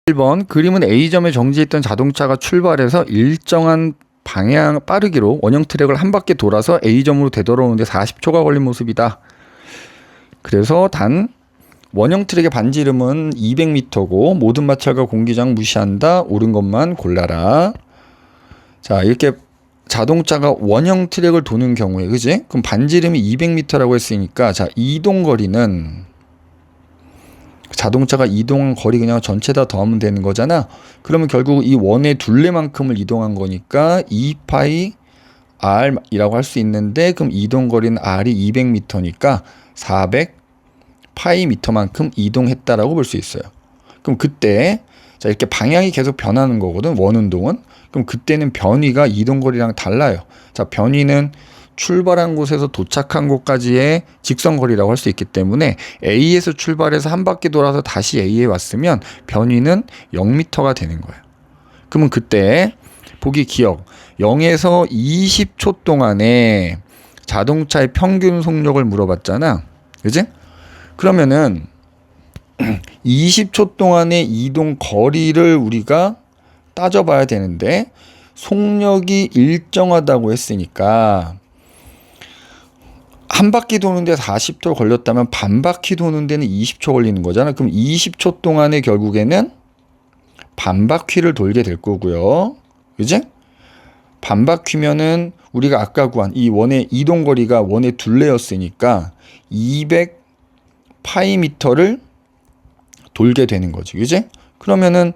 1번 그림은 A점에 정지했던 자동차가 출발해서 일정한 방향 빠르기로 원형 트랙을 한 바퀴 돌아서 A점으로 되돌아오는데 40초가 걸린 모습이다. 그래서 단 원형 트랙의 반지름은 200m고 모든 마찰과 공기장 무시한다. 옳은 것만 골라라. 자, 이렇게 자동차가 원형 트랙을 도는 경우에, 그지? 그럼 반지름이 200m라고 했으니까, 자, 이동 거리는 자동차가 이동한 거리 그냥 전체 다 더하면 되는 거잖아. 그러면 결국 이 원의 둘레만큼을 이동한 거니까 2파이 r이라고 할 수 있는데, 그럼 이동 거리는 r이 200m니까 400파이 미터만큼 이동했다라고 볼 수 있어요. 그럼 그때 자, 이렇게 방향이 계속 변하는 거거든, 원운동은. 그럼 그때는 변위가 이동거리랑 달라요. 자, 변위는 출발한 곳에서 도착한 곳까지의 직선거리라고 할 수 있기 때문에 A에서 출발해서 한 바퀴 돌아서 다시 A에 왔으면 변위는 0m가 되는 거예요. 그러면 그때 보기 기억, 0에서 20초 동안에 자동차의 평균 속력을 물어봤잖아. 그지? 그러면은 20초 동안의 이동 거리를 우리가 따져봐야 되는데, 속력이 일정하다고 했으니까 한 바퀴 도는데 40초 걸렸다면 반 바퀴 도는 데는 20초 걸리는 거잖아. 그럼 20초 동안에 결국에는 반 바퀴를 돌게 될 거고요. 그지? 반 바퀴면은 우리가 아까 구한 이 원의 이동 거리가 원의 둘레였으니까 200파이미터를 돌게 되는 거지. 그지? 그러면은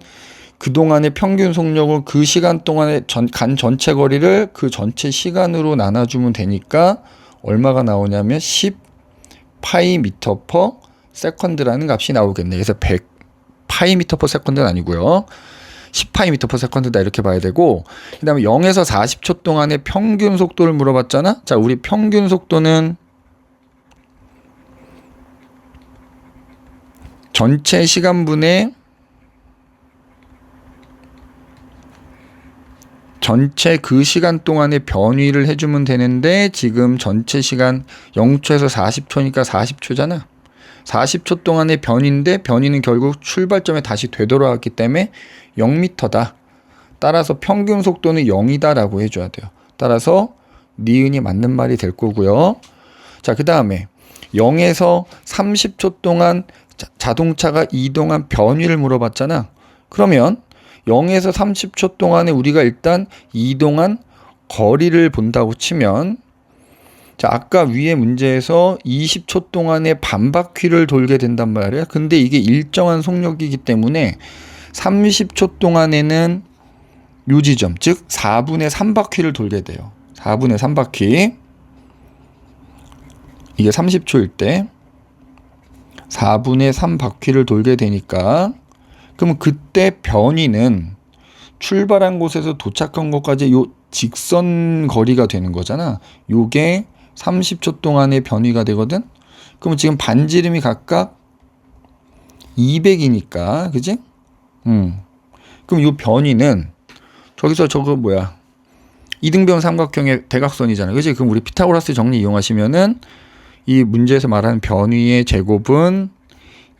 그동안의 평균 속력을 그 시간 동안에 간 전체 거리를 그 전체 시간으로 나눠주면 되니까 얼마가 나오냐면 10파이미터 퍼 세컨드라는 값이 나오겠네. 그래서 100파이미터 퍼 세컨드는 아니고요. 10파이미터 퍼 세컨드다 이렇게 봐야 되고, 그 다음에 0에서 40초 동안의 평균 속도를 물어봤잖아. 자, 우리 평균 속도는 전체 시간분의 전체 그 시간 동안의 변위를 해주면 되는데, 지금 전체 시간 0초에서 40초니까 40초잖아. 40초 동안의 변위인데 변위는 결국 출발점에 다시 되돌아왔기 때문에 0m다. 따라서 평균 속도는 0이다 라고 해줘야 돼요. 따라서 니은이 맞는 말이 될 거고요. 자, 그 다음에 0에서 30초 동안 자동차가 이동한 변위를 물어봤잖아. 그러면 0에서 30초 동안에 우리가 일단 이동한 거리를 본다고 치면, 자, 아까 위에 문제에서 20초 동안에 반 바퀴를 돌게 된단 말이야. 근데 이게 일정한 속력이기 때문에 30초 동안에는 요 지점, 즉 4분의 3바퀴를 돌게 돼요. 4분의 3바퀴. 이게 30초일 때 4분의 3바퀴를 돌게 되니까, 그러면 그때 변위는 출발한 곳에서 도착한 곳까지 요 직선 거리가 되는 거잖아. 요게 30초 동안의 변위가 되거든. 그러면 지금 반지름이 각각 200이니까, 그지? 그럼 요 변위는 저기서 저거 뭐야? 이등변 삼각형의 대각선이잖아. 그지? 그럼 우리 피타고라스 정리 이용하시면은 이 문제에서 말하는 변위의 제곱은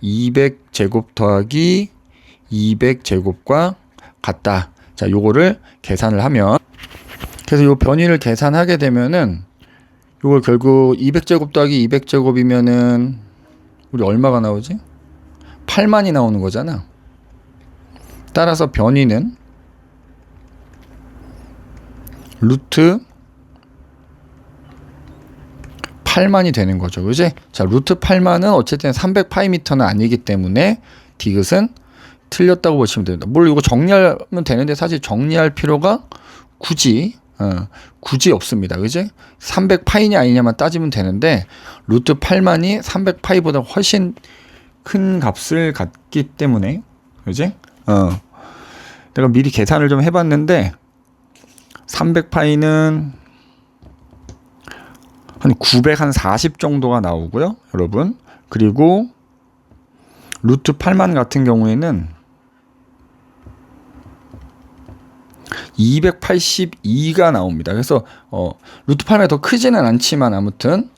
200제곱 더하기 200제곱과 같다. 자, 요거를 계산을 하면, 그래서 요 변위를 계산하게 되면은 요걸 결국 200제곱 더하기 200제곱이면은 우리 얼마가 나오지? 8만이 나오는 거잖아. 따라서 변위는 루트 8만이 되는 거죠. 그지? 자, 루트 8만은 어쨌든 300파이미터는 아니기 때문에 디귿은 틀렸다고 보시면 됩니다. 뭘 이거 정리하면 되는데 사실 정리할 필요가 굳이 없습니다. 그지? 300파이냐 아니냐만 따지면 되는데, 루트 8만이 300파이보다 훨씬 큰 값을 갖기 때문에, 그지? 내가 미리 계산을 좀 해봤는데 300파이는 한 940 정도가 나오고요, 여러분. 그리고 루트 8만 같은 경우에는 282가 나옵니다. 그래서 루트 8만이 더 크지는 않지만 아무튼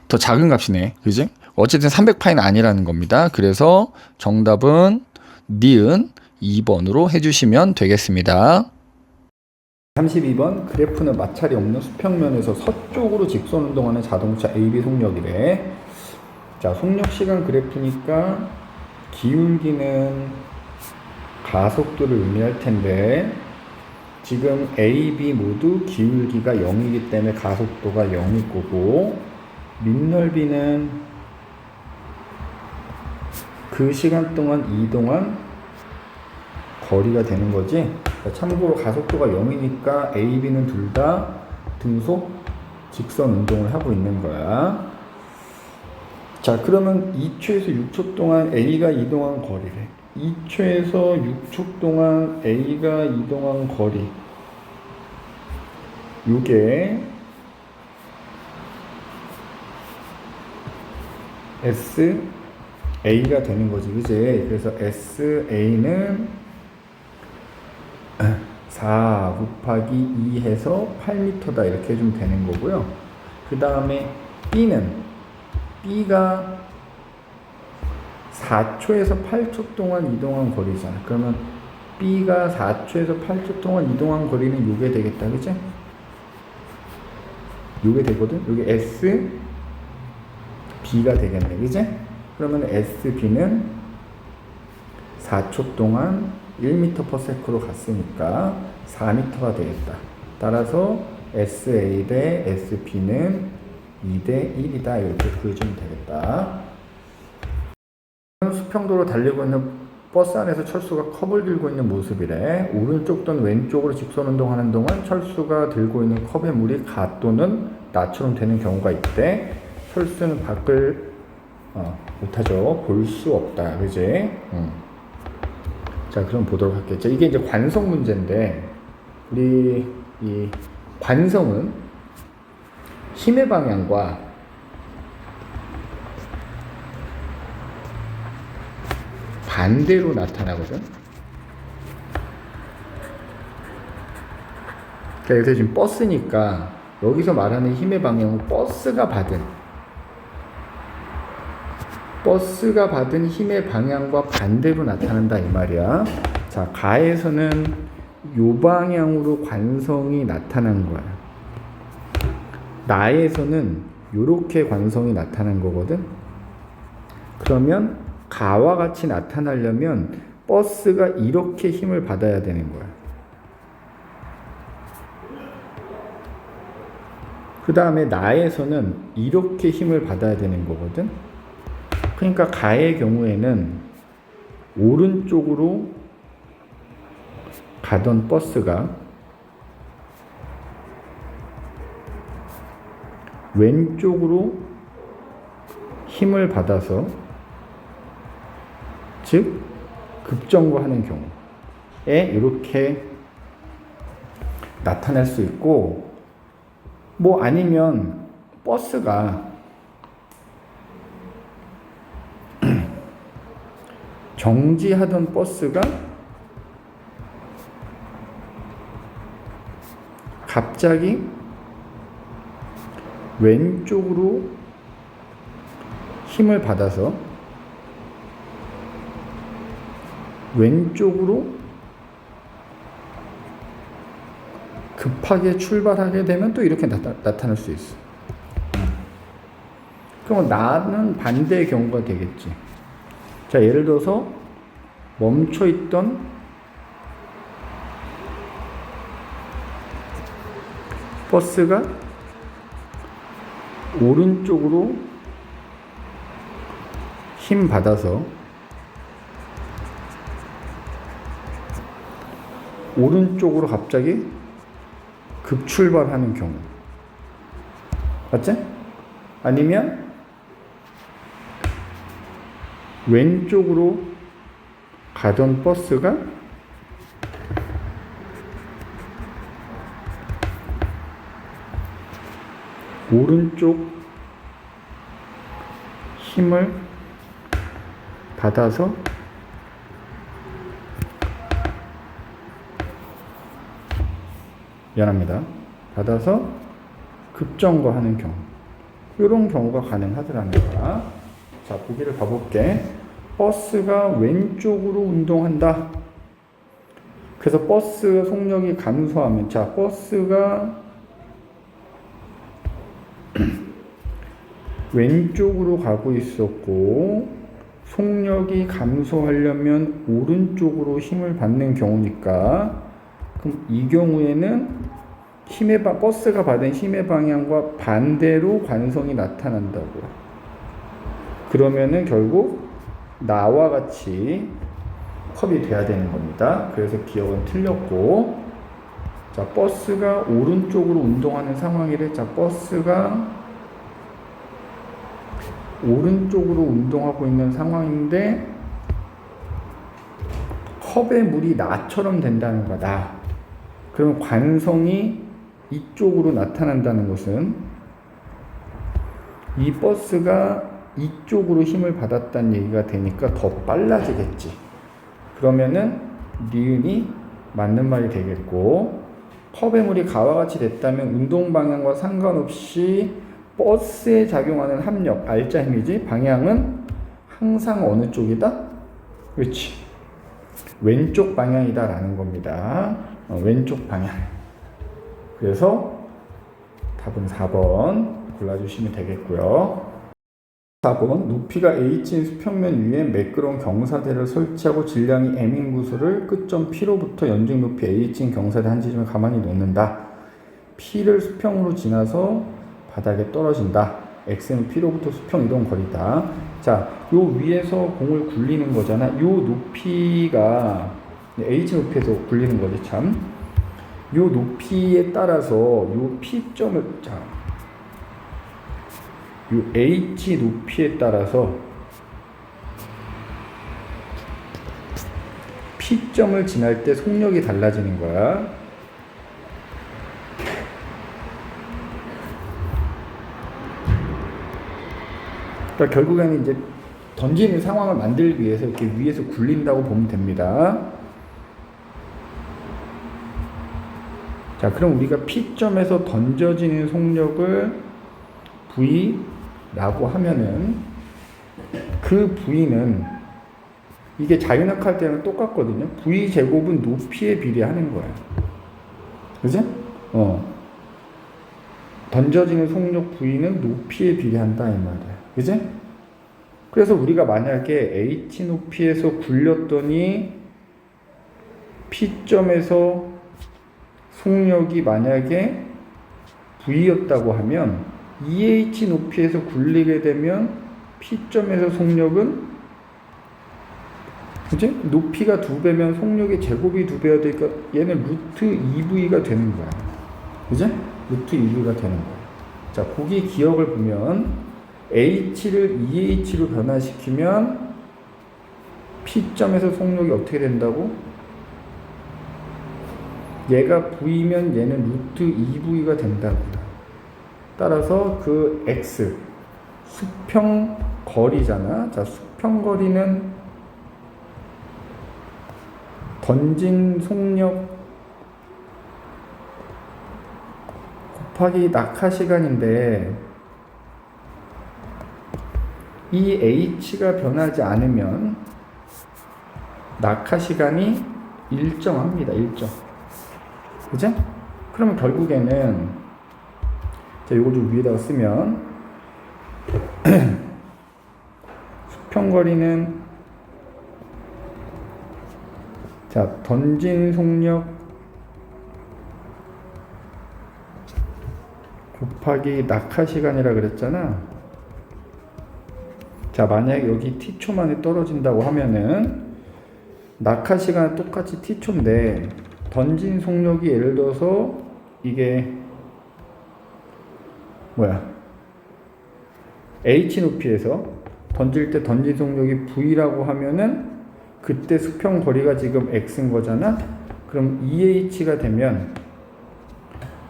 더 작은 값이네. 그지? 어쨌든 300파이는 아니라는 겁니다. 그래서 정답은 니은 2번으로 해주시면 되겠습니다. 32번 그래프는 마찰이 없는 수평면에서 서쪽으로 직선 운동하는 자동차 AB 속력이래. 자, 속력 시간 그래프니까 기울기는 가속도를 의미할 텐데 지금 A, B 모두 기울기가 0이기 때문에 가속도가 0일 거고 밑넓이는 그 시간 동안 이동한 거리가 되는 거지. 참고로 가속도가 0이니까 A, B는 둘 다 등속 직선 운동을 하고 있는 거야. 자, 그러면 2초에서 6초 동안 A가 이동한 거리래. 2초에서 6초 동안 A가 이동한 거리, 요게 SA가 되는 거지, 그지? 그래서 SA는 4 곱하기 2 해서 8m다 이렇게 해주면 되는 거고요. 그 다음에 B가 4초에서 8초 동안 이동한 거리잖아. 그러면 B가 4초에서 8초 동안 이동한 거리는 요게 되겠다, 그치? 요게 되거든? 요게 SB가 되겠네, 그치? 그러면 SB는 4초 동안 1m/s로 갔으니까 4m가 되겠다. 따라서 SA 대 SB는 2대 1이다. 이렇게 구해주면 되겠다. 수평도로 달리고 있는 버스 안에서 철수가 컵을 들고 있는 모습이래. 오른쪽 또는 왼쪽으로 직선 운동하는 동안 철수가 들고 있는 컵의 물이 가 또는 나처럼 되는 경우가 있대. 철수는 밖을 못하죠. 볼 수 없다. 그지? 자, 그럼 보도록 할게요. 이게 이제 관성 문제인데, 우리 이 관성은 힘의 방향과 반대로 나타나거든. 그래서 지금 버스니까 여기서 말하는 힘의 방향은 버스가 받은 힘의 방향과 반대로 나타난다 이 말이야. 자, 가에서는 요 방향으로 관성이 나타난 거야. 나에서는 요렇게 관성이 나타난 거거든. 그러면 가와 같이 나타나려면 버스가 이렇게 힘을 받아야 되는 거야. 그 다음에 나에서는 이렇게 힘을 받아야 되는 거거든. 그러니까 가의 경우에는 오른쪽으로 가던 버스가 왼쪽으로 힘을 받아서, 즉 급정거하는 경우에 이렇게 나타날 수 있고, 뭐 아니면 버스가 정지하던 버스가 갑자기 왼쪽으로 힘을 받아서 왼쪽으로 급하게 출발하게 되면 또 이렇게 나타날 수 있어. 그럼 나는 반대의 경우가 되겠지. 자, 예를 들어서 멈춰있던 버스가 오른쪽으로 힘 받아서 오른쪽으로 갑자기 급출발하는 경우, 맞지? 아니면 왼쪽으로 가던 버스가 오른쪽 힘을 받아서 받아서 급정거하는 경우, 이런 경우가 가능하더라는 거야. 자, 보기를 봐볼게. 버스가 왼쪽으로 운동한다. 그래서 버스 속력이 감소하면, 자, 버스가 왼쪽으로 가고 있었고 속력이 감소하려면 오른쪽으로 힘을 받는 경우니까, 그럼 이 경우에는 버스가 받은 힘의 방향과 반대로 관성이 나타난다고. 그러면은 결국 나와 같이 컵이 돼야 되는 겁니다. 그래서 기억은 틀렸고, 자, 버스가 오른쪽으로 운동하는 상황이래. 자, 버스가 오른쪽으로 운동하고 있는 상황인데 컵에 물이 나처럼 된다는 거다. 그럼 관성이 이쪽으로 나타난다는 것은 이 버스가 이쪽으로 힘을 받았다는 얘기가 되니까 더 빨라지겠지. 그러면은 니은이 맞는 말이 되겠고, 컵에 물이 가와 같이 됐다면 운동 방향과 상관없이 버스에 작용하는 합력, R자 힘이지, 방향은 항상 어느 쪽이다? 그렇지, 왼쪽 방향이다 라는 겁니다. 왼쪽 방향. 그래서 답은 4번 골라주시면 되겠고요. 4번, 높이가 h인 수평면 위에 매끄러운 경사대를 설치하고 질량이 m인 구슬을 끝점 P로부터 연중 높이 h인 경사대 한 지점에 가만히 놓는다. P를 수평으로 지나서 바닥에 떨어진다. x는 P로부터 수평 이동 거리다. 자, 요 위에서 공을 굴리는 거잖아. 요 높이가 h 높이에서 굴리는 거지 참. 요 높이에 따라서 요 P점을, 자, 요 h 높이에 따라서 P점을 지날 때 속력이 달라지는 거야. 그러니까 결국에는 이제 던지는 상황을 만들기 위해서 이렇게 위에서 굴린다고 보면 됩니다. 자, 그럼 우리가 P점에서 던져지는 속력을 V라고 하면은 그 V는 이게 자유낙할 때는 똑같거든요. V 제곱은 높이에 비례하는 거야. 그지? 던져지는 속력 V는 높이에 비례한다 이 말이야. 그지? 그래서 우리가 만약에 H 높이에서 굴렸더니 P점에서 속력이 만약에 V였다고 하면 EH 높이에서 굴리게 되면 P점에서 속력은, 그치? 높이가 2배면 속력의 제곱이 2배가 되니까 얘는 루트 2V가 되는 거야. 그치? 루트 2V가 되는 거야. 자, 거기 기억을 보면 H를 EH로 변화시키면 P점에서 속력이 어떻게 된다고? 얘가 V면 얘는 루트 2V가 된다고요. 따라서 그 X, 수평 거리잖아. 자, 수평 거리는 던진 속력 곱하기 낙하 시간인데, 이 H가 변하지 않으면 낙하 시간이 일정합니다. 일정. 그죠? 그러면 결국에는, 자, 이거 좀 위에다가 쓰면 수평거리는, 자, 던진 속력 곱하기 낙하 시간이라 그랬잖아. 자, 만약에 여기 t초 만에 떨어진다고 하면은 낙하 시간은 똑같이 t초인데 던진 속력이 예를 들어서 이게 h 높이에서 던질 때 던진 속력이 v라고 하면은 그때 수평 거리가 지금 x인 거잖아. 그럼 EH가 되면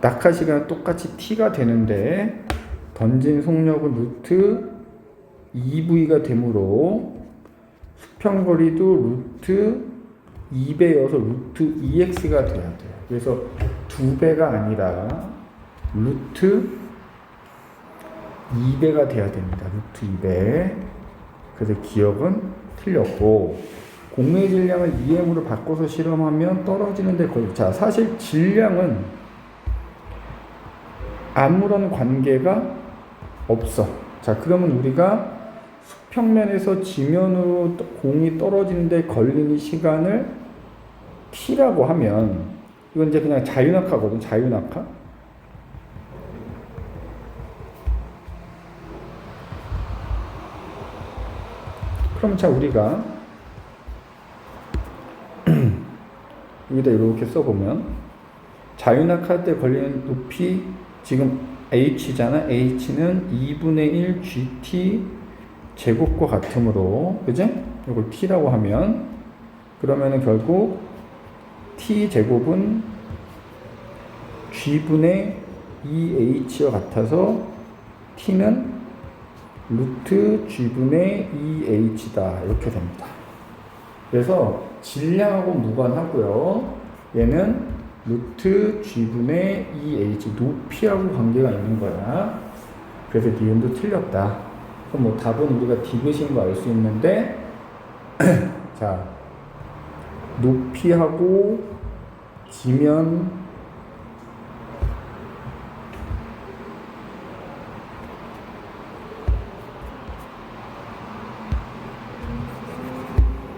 낙하 시간은 똑같이 t가 되는데 던진 속력은 루트 2V가 되므로 수평 거리도 루트 2배여서 루트 2x가 돼야 돼요. 그래서 2배가 아니라 루트 2배가 돼야 됩니다. 루트 2배. 그래서 기억은 틀렸고, 공의 질량을 EM으로 바꿔서 실험하면 떨어지는데 자, 사실 질량은 아무런 관계가 없어. 자, 그러면 우리가 수평면에서 지면으로 공이 떨어지는데 걸리는 시간을 T라고 하면, 이건 이제 그냥 자유낙하거든, 자유낙하. 그럼 자, 우리가 여기다 이렇게 써보면, 자유낙하 때 걸리는 높이 지금 h잖아. h는 2분의 1 gt 제곱과 같으므로, 그지? 이걸 t라고 하면, 그러면은 결국 t 제곱은 g분의 2h와 같아서 t는 루트 g분의 2h다. 이렇게 됩니다. 그래서 질량하고 무관하고요. 얘는 루트 g분의 2h, 높이하고 관계가 있는 거야. 그래서 니은도 틀렸다. 그럼 뭐 답은 우리가 디귿인 거 알 수 있는데 자, 높이하고 지면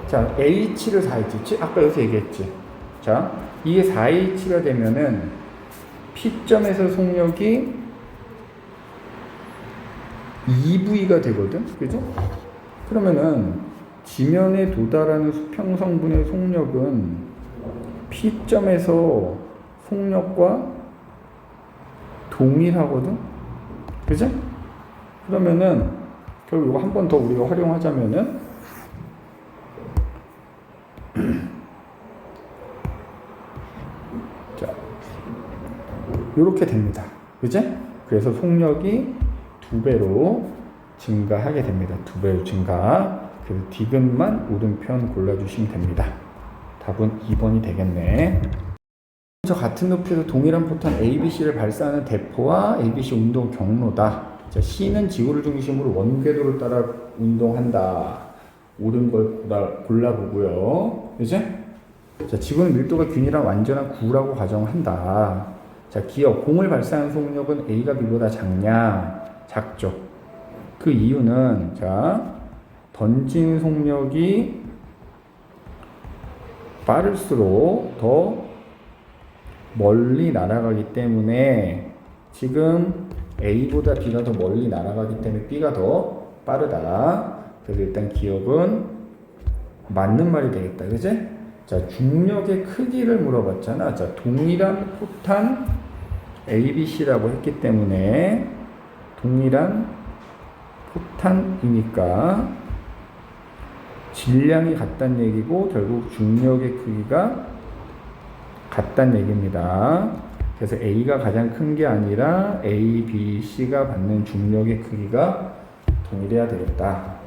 자, h를 4h지? 아까 여기서 얘기했지. 자, 이게 4h가 되면은 P점에서 속력이 2V가 되거든? 그죠? 그러면은 지면에 도달하는 수평성분의 속력은 P점에서 속력과 동일하거든? 그죠? 그러면은 결국 이거 한 번 더 우리가 활용하자면은 자, 이렇게 됩니다. 그죠? 그래서 속력이 2배로 증가하게 됩니다. 2배로 증가. 그래서 디귿만 오른편 골라주시면 됩니다. 답은 2번이 되겠네. 저 같은 높이에서 동일한 포탄 ABC를 발사하는 대포와 ABC 운동 경로다. 자, C는 지구를 중심으로 원궤도를 따라 운동한다. 옳은 걸 골라보고요. 이제 자, 지구는 밀도가 균일한 완전한 구라고 가정한다. 자, 기억 공을 발사하는 속력은 A가 B보다 작냐? 작죠. 그 이유는 자, 던진 속력이 빠를수록 더 멀리 날아가기 때문에 지금 A보다 B가 더 멀리 날아가기 때문에 B가 더 빠르다. 그래서 일단 기억은 맞는 말이 되겠다. 그지? 자, 중력의 크기를 물어봤잖아. 자, 동일한 포탄 ABC라고 했기 때문에 동일한 포탄이니까 질량이 같다는 얘기고 결국 중력의 크기가 같다는 얘기입니다. 그래서 A가 가장 큰 게 아니라 A, B, C가 받는 중력의 크기가 동일해야 되겠다.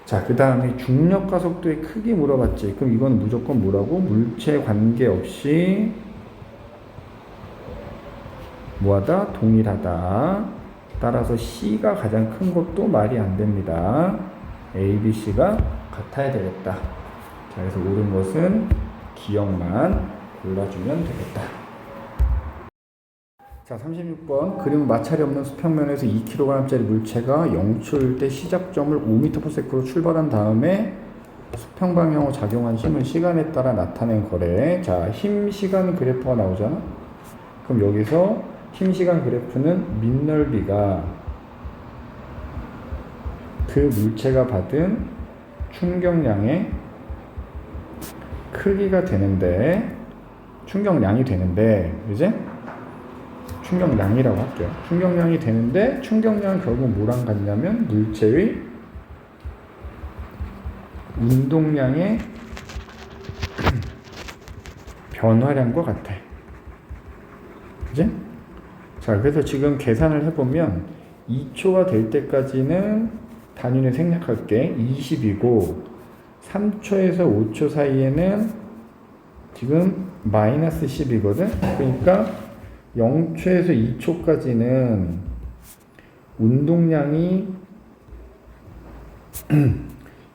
자, 그 다음에 중력과 속도의 크기 물어봤지. 그럼 이건 무조건 뭐라고? 물체 관계없이 뭐하다? 동일하다. 따라서 C가 가장 큰 것도 말이 안 됩니다. A, B, C가 같아야 되겠다. 자, 그래서 옳은 것은 기억만 골라주면 되겠다. 자, 36번. 그림 마찰이 없는 수평면에서 2kg짜리 물체가 0초일 때 시작점을 5m/s로 출발한 다음에 수평 방향으로 작용한 힘은 시간에 따라 나타낸 거래. 자, 힘 시간 그래프가 나오잖아. 그럼 여기서 힘 시간 그래프는 민넓이가 그 물체가 받은 충격량의 크기가 되는데, 충격량이 되는데, 이제 충격량이라고 할게요. 충격량이 되는데, 충격량은 결국 뭐랑 같냐면 물체의 운동량의 변화량과 같아. 그지? 자, 그래서 지금 계산을 해보면 2초가 될 때까지는 단위는 생략할게. 20이고 3초에서 5초 사이에는 지금 마이너스 10이거든. 그러니까 0초에서 2초까지는 운동량이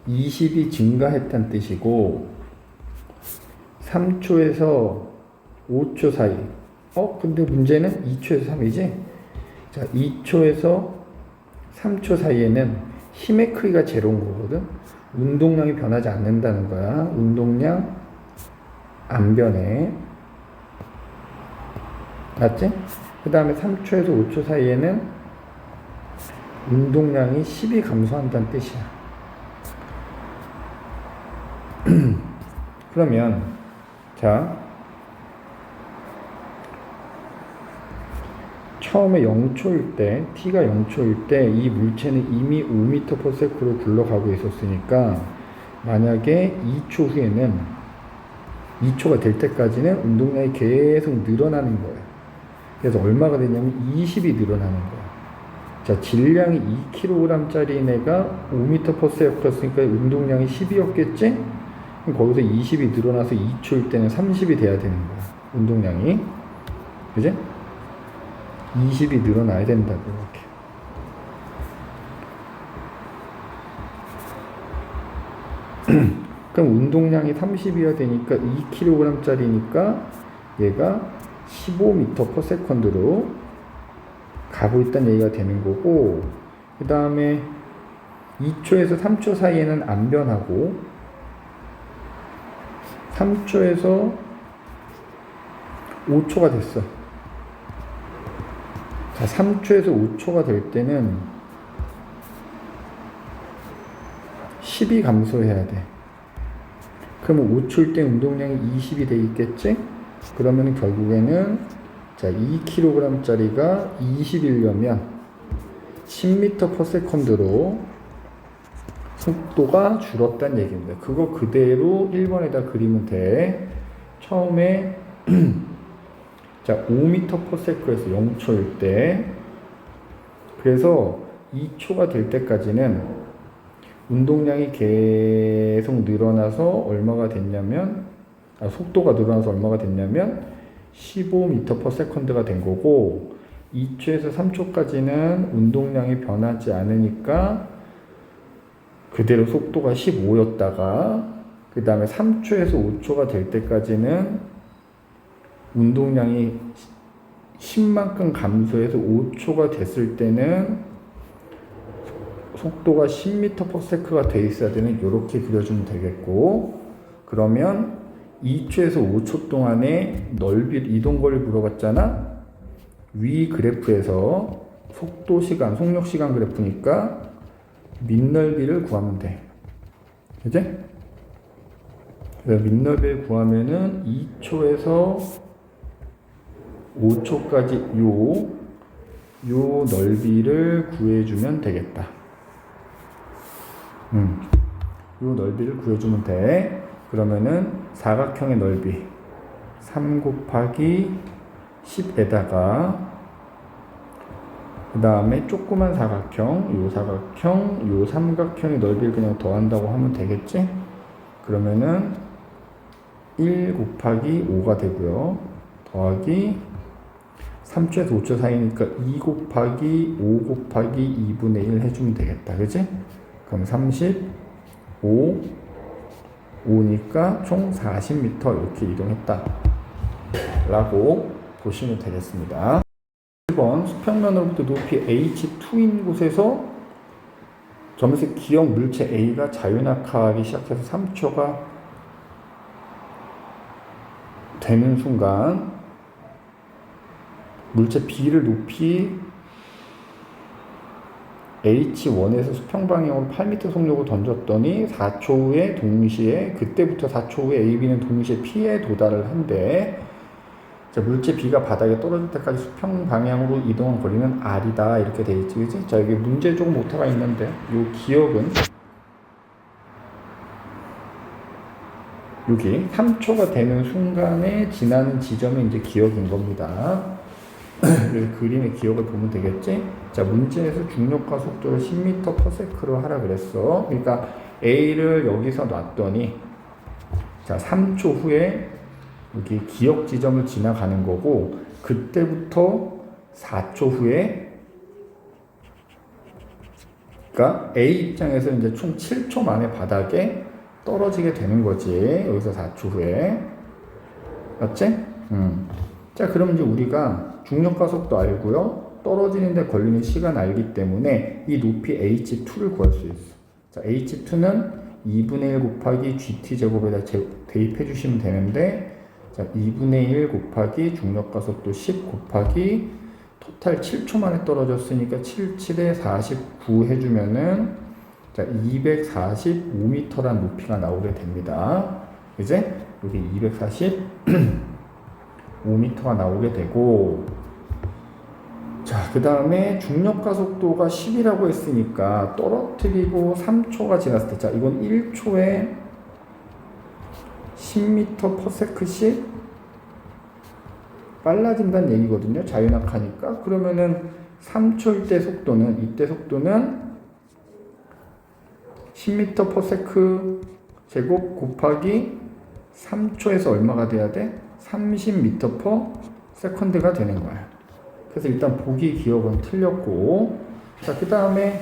20이 증가했다는 뜻이고 3초에서 5초 사이. 근데 문제는 2초에서 3이지? 자, 2초에서 3초 사이에는 힘의 크기가 제로인 거거든. 운동량이 변하지 않는다는 거야. 운동량 안 변해. 맞지? 그 다음에 3초에서 5초 사이에는 운동량이 10이 감소한다는 뜻이야. 그러면 자, 처음에 0초일 때, t가 0초일 때 이 물체는 이미 5m/s로 굴러가고 있었으니까 만약에 2초 후에는 2초가 될 때까지는 운동량이 계속 늘어나는 거예요. 그래서 얼마가 되냐면 20이 늘어나는 거예요. 자, 질량이 2kg짜리 애가 5m/s였으니까 운동량이 10이었겠지? 그럼 거기서 20이 늘어나서 2초일 때는 30이 돼야 되는 거야. 운동량이. 그지? 20이 늘어나야 된다고, 이렇게. 그럼 운동량이 30이어야 되니까 2kg짜리니까 얘가 15m/s로 가고 있다는 얘기가 되는 거고, 그 다음에 2초에서 3초 사이에는 안 변하고 3초에서 5초가 됐어. 자, 3초에서 5초가 될 때는 10이 감소해야 돼. 그러면 5초일 때 운동량이 20이 돼 있겠지? 그러면 결국에는 자, 2kg짜리가 20이려면 10m/s로 속도가 줄었다는 얘기입니다. 그거 그대로 1번에다 그리면 돼. 처음에 자, 5m/s에서 0초일 때, 그래서 2초가 될 때까지는 운동량이 계속 늘어나서 얼마가 됐냐면, 속도가 늘어나서 얼마가 됐냐면 15m/s가 된 거고, 2초에서 3초까지는 운동량이 변하지 않으니까 그대로 속도가 15였다가, 그 다음에 3초에서 5초가 될 때까지는 운동량이 10만큼 감소해서 5초가 됐을 때는 속도가 10m/s가 돼 있어야 되는, 이렇게 그려주면 되겠고, 그러면 2초에서 5초 동안의 넓이, 이동거리를 물어봤잖아. 위 그래프에서 속도 시간, 속력 시간 그래프니까 밑넓이를 구하면 돼. 그치? 그래서 밑넓이를 구하면은 2초에서 5초까지 요 넓이를 구해주면 되겠다. 요 넓이를 구해주면 돼. 그러면은 사각형의 넓이 3 곱하기 10에다가 그 다음에 조그만 사각형, 요 사각형, 요 삼각형의 넓이를 그냥 더한다고 하면 되겠지? 그러면은 1 곱하기 5가 되고요. 더하기 3초에서 5초 사이니까 2 곱하기 5 곱하기 2분의 1 해주면 되겠다. 그치? 그럼 35, 5니까 총 40m 이렇게 이동했다. 라고 보시면 되겠습니다. 1번 수평면으로부터 높이 h2인 곳에서 점색 기역 물체 A가 자유낙하하기 시작해서 3초가 되는 순간 물체 B를 높이 H1에서 수평 방향으로 8m 속력으로 던졌더니 4초 후에 동시에, 그때부터 4초 후에 AB는 동시에 P에 도달을 한대. 자, 물체 B가 바닥에 떨어질 때까지 수평 방향으로 이동한 거리는 R이다. 이렇게 돼 있지, 그치? 자, 여기 문제 조금 오타가 있는데, 요 기억은 여기 3초가 되는 순간에 지나는 지점이 이제 기억인 겁니다. 그래서 그림의 기억을 보면 되겠지? 자, 문제에서 중력과 속도를 10m/s로 하라 그랬어. 그러니까 A를 여기서 놨더니, 자, 3초 후에 여기 기억 지점을 지나가는 거고, 그때부터 4초 후에, 그러니까 그러니까 A 입장에서 이제 총 7초 만에 바닥에 떨어지게 되는 거지. 여기서 4초 후에. 맞지? 자, 그럼 이제 우리가 중력 가속도 알고요. 떨어지는데 걸리는 시간 알기 때문에 이 높이 h2를 구할 수 있어. 자, h2는 2분의 1 곱하기 GT제곱에다 대입해 주시면 되는데, 자, 2분의 1 곱하기 중력 가속도 10 곱하기 토탈 7초 만에 떨어졌으니까 77에 49 해주면은, 자, 245m란 높이가 나오게 됩니다. 이제 여기 245m가 나오게 되고, 자, 그 다음에 중력 가속도가 10이라고 했으니까 떨어뜨리고 3초가 지났을 때, 자, 이건 1초에 10m/s씩 빨라진다는 얘기거든요. 자유낙하니까. 그러면은 3초일 때 속도는, 이때 속도는 10m/s 제곱 곱하기 3초에서 얼마가 돼야 돼? 30m/s가 되는 거야. 그래서 일단 보기 기억은 틀렸고, 자, 그 다음에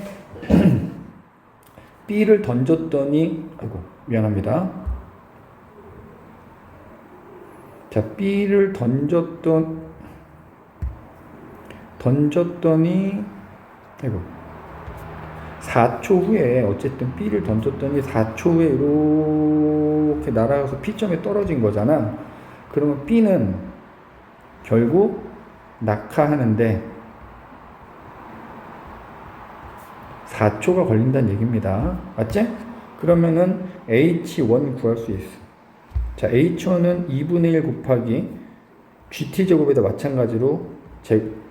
B를 던졌더니, 아이고, 미안합니다. 자, B를 던졌더니, 아이고, 4초 후에, 어쨌든 B를 던졌더니 4초 후에 이렇게 날아가서 P점에 떨어진 거잖아. 그러면 B는 결국 낙하하는데 4초가 걸린다는 얘기입니다. 맞지? 그러면은 H1 구할 수 있어. 자, H1은 2분의 1 곱하기 GT제곱에다 마찬가지로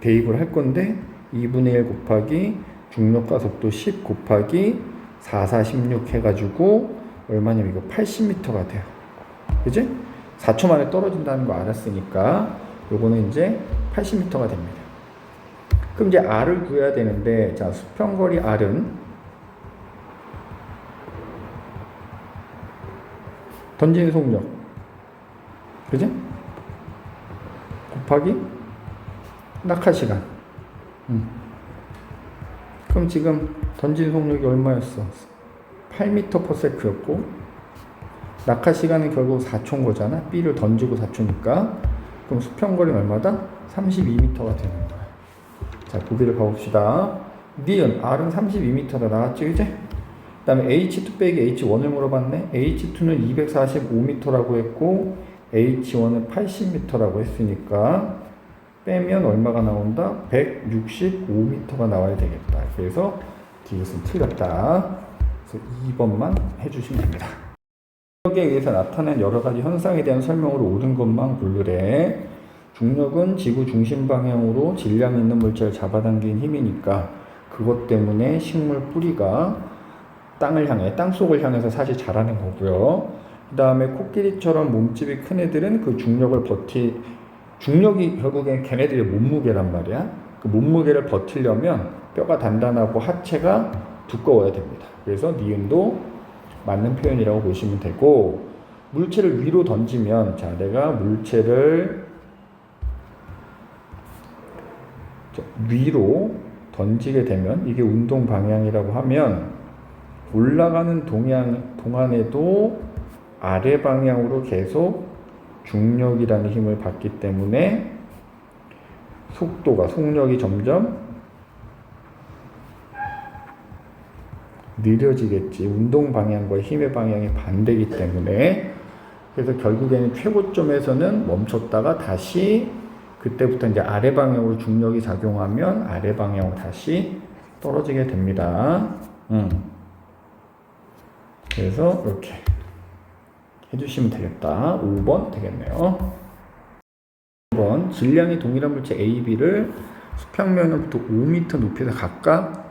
대입을 할 건데, 2분의 1 곱하기 중력가속도 10 곱하기 4, 4, 16 해가지고 얼마냐면 이거 80m가 돼요. 그지? 4초 만에 떨어진다는 거 알았으니까 요거는 이제 80m가 됩니다. 그럼 이제 R을 구해야 되는데, 자, 수평거리 R은 던지는 속력, 그지? 곱하기 낙하시간. 그럼 지금 던진 속력이 얼마였어? 8m/s였고 낙하시간은 결국 4초인 거잖아. B를 던지고 4초니까. 그럼 수평거리는 얼마다? 32m가 되는 거야. 자, 보기를 봐봅시다. 니은 R은 32m다 나왔지, 이제? 그 다음에 H2 빼기 H1을 물어봤네. H2는 245m라고 했고 H1은 80m라고 했으니까 빼면 얼마가 나온다? 165m가 나와야 되겠다. 그래서 디귿은 틀렸다. 그래서 2번만 해주시면 됩니다. 중력에 의해서 나타난 여러 가지 현상에 대한 설명으로 옳은 것만 고르래. 중력은 지구 중심 방향으로 질량 있는 물체를 잡아당기는 힘이니까 그것 때문에 식물 뿌리가 땅을 향해, 땅속을 향해서 사실 자라는 거고요. 그 다음에 코끼리처럼 몸집이 큰 애들은 그 중력이 결국엔 걔네들의 몸무게란 말이야. 그 몸무게를 버티려면 뼈가 단단하고 하체가 두꺼워야 됩니다. 그래서 니은도 맞는 표현이라고 보시면 되고, 물체를 위로 던지면, 자, 내가 물체를 위로 던지게 되면 이게 운동 방향이라고 하면 올라가는 동안에도 아래 방향으로 계속 중력이라는 힘을 받기 때문에 속력이 점점 느려지겠지. 운동 방향과 힘의 방향이 반대이기 때문에. 그래서 결국에는 최고점에서는 멈췄다가 다시 그때부터 이제 아래 방향으로 중력이 작용하면 아래 방향으로 다시 떨어지게 됩니다. 그래서 이렇게 해주시면 되겠다. 5번 되겠네요. 5번, 질량이 동일한 물체 A, B를 수평면으로부터 5m 높이에서 각각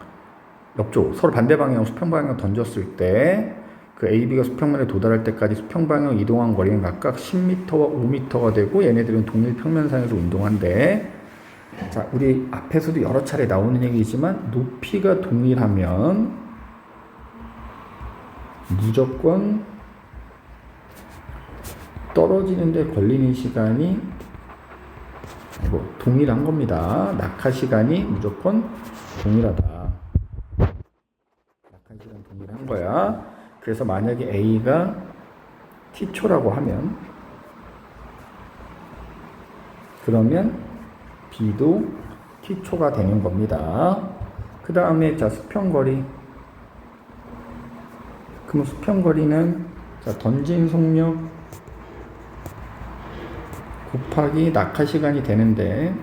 옆쪽 서로 반대 방향 수평 방향 던졌을 때 그 A, B가 수평면에 도달할 때까지 수평 방향 이동한 거리는 각각 10m와 5m가 되고, 얘네들은 동일 평면상에서 운동한대. 자, 우리 앞에서도 여러 차례 나오는 얘기지만 높이가 동일하면 무조건 떨어지는데 걸리는 시간이 동일한 겁니다. 낙하 시간이 무조건 동일하다. 거야. 그래서 만약에 A가 T초라고 하면 그러면 B도 T초가 되는 겁니다. 그 다음에 자 수평거리. 그럼 수평거리는 자 던진 속력 곱하기 낙하시간이 되는데,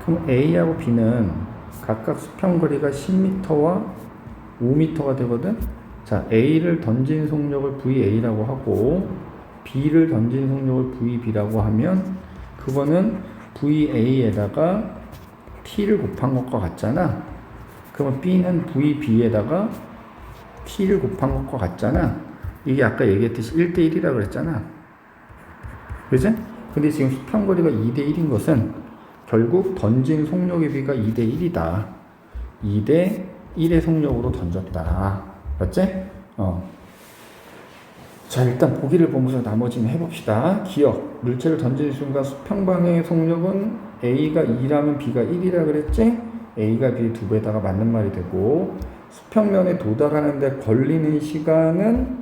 그럼 A하고 B는 각각 수평거리가 10m와 5m가 되거든. 자 A를 던진 속력을 VA라고 하고 B를 던진 속력을 VB라고 하면 그거는 VA에다가 T를 곱한 것과 같잖아. 그러면 B는 VB에다가 T를 곱한 것과 같잖아. 이게 아까 얘기했듯이 1대1이라고 그랬잖아. 그지? 근데 지금 수평거리가 2대1인 것은 결국 던진 속력의 비가 2대1이다. 2대1의 속력으로 던졌다. 맞지? 자, 일단 보기를 보면서 나머지는 해봅시다. 기억. 물체를 던지는 순간 수평방향의 속력은 A가 2라면 B가 1이라 그랬지? A가 B 2배에다가 맞는 말이 되고, 수평면에 도달하는데 걸리는 시간은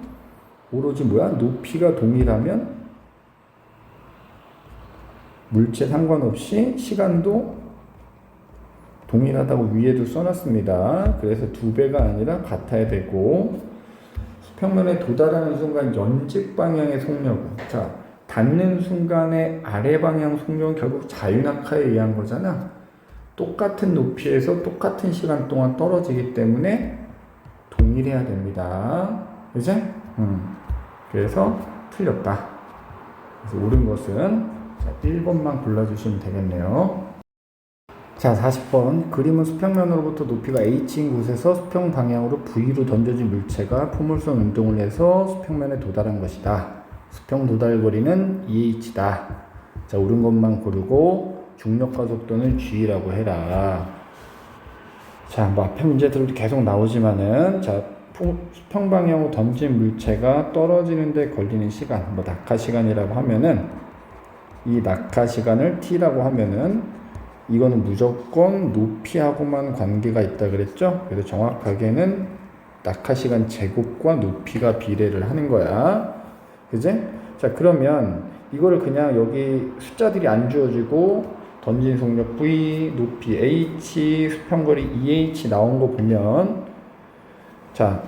오로지 뭐야? 높이가 동일하면 물체 상관없이 시간도 동일하다고 위에도 써놨습니다. 그래서 2배가 아니라 같아야 되고, 수평면에 도달하는 순간 연직 방향의 속력은, 자, 닿는 순간의 아래 방향 속력은 결국 자유낙하에 의한 거잖아. 똑같은 높이에서 똑같은 시간 동안 떨어지기 때문에 동일해야 됩니다. 그치? 그래서 틀렸다. 그래서 옳은 것은 자, 1번만 골라주시면 되겠네요. 자, 40번. 그림은 수평면으로부터 높이가 h인 곳에서 수평 방향으로 v로 던져진 물체가 포물선 운동을 해서 수평면에 도달한 것이다. 수평 도달 거리는 EH다. 자, 옳은 것만 고르고 중력과 속도는 G라고 해라. 자, 뭐 앞에 문제들도 계속 나오지만은, 자, 수평 방향으로 던진 물체가 떨어지는데 걸리는 시간, 뭐 낙하 시간이라고 하면은, 이 낙하 시간을 T라고 하면은 이거는 무조건 높이하고만 관계가 있다 그랬죠? 그래서 정확하게는 낙하 시간 제곱과 높이가 비례를 하는 거야. 그지? 자, 그러면 이거를 그냥 여기 숫자들이 안 주어지고 던진 속력 V, 높이 H, 수평거리 EH 나온 거 보면, 자,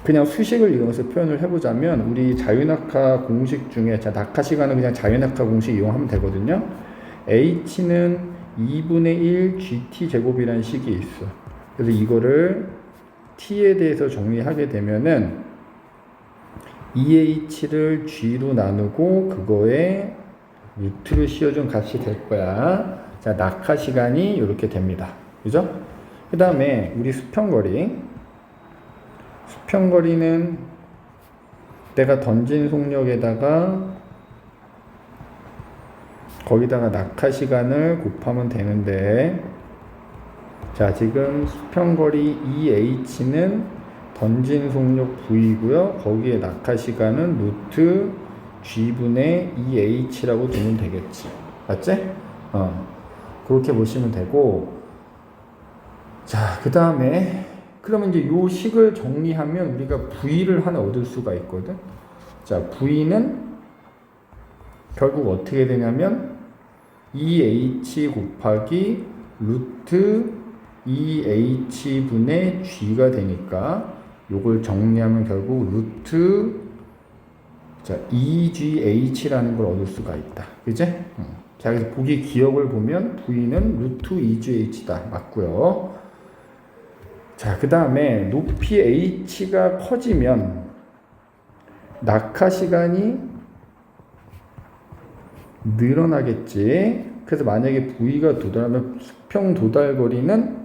그냥 수식을 이용해서 표현을 해보자면, 우리 자유낙하 공식 중에, 자, 낙하 시간은 그냥 자유낙하 공식 이용하면 되거든요. H는 2분의 1 GT 제곱이라는 식이 있어. 그래서 이거를 T에 대해서 정리하게 되면은, EH를 G로 나누고 그거에 루트를 씌워준 값이 될 거야. 자, 낙하 시간이 이렇게 됩니다. 그죠? 그 다음에 우리 수평거리는 내가 던진 속력에다가 거기다가 낙하 시간을 곱하면 되는데, 자, 지금 수평거리 EH는 던진 속력 V고요. 거기에 낙하 시간은 루트 G분의 EH라고 두면 되겠지. 맞지? 그렇게 보시면 되고, 자, 그 다음에 그러면 이제 요 식을 정리하면 우리가 V를 하나 얻을 수가 있거든. 자, V는 결국 어떻게 되냐면 EH 곱하기 루트 EH분의 G가 되니까 요걸 정리하면 결국 루트, 자, EGH라는 걸 얻을 수가 있다. 그제? 자, 그래서 보기 기억을 보면 V는 루트 EGH다. 맞고요. 자, 그 다음에 높이 H가 커지면 낙하 시간이 늘어나겠지. 그래서 만약에 V가 도달하면 수평 도달 거리는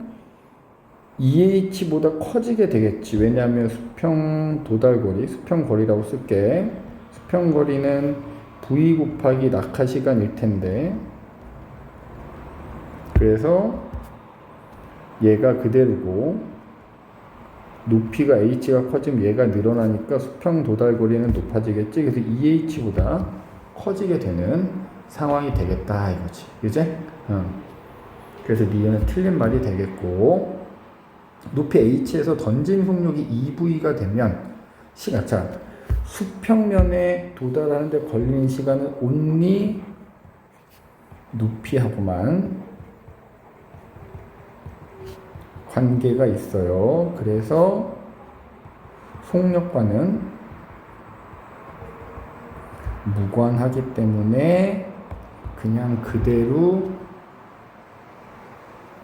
EH보다 커지게 되겠지. 왜냐하면 수평 도달 거리, 수평 거리라고 쓸게. 수평 거리는 V 곱하기 낙하 시간일 텐데, 그래서 얘가 그대로고, 높이가 H가 커지면 얘가 늘어나니까 수평 도달 거리는 높아지겠지. 그래서 EH보다 커지게 되는 상황이 되겠다 이거지. 그제? 그래서 니은은 틀린 말이 되겠고, 높이 h에서 던진 속력이 2v가 되면 시간, 자, 수평면에 도달하는데 걸리는 시간은 only 높이하고만 관계가 있어요. 그래서 속력과는 무관하기 때문에 그냥 그대로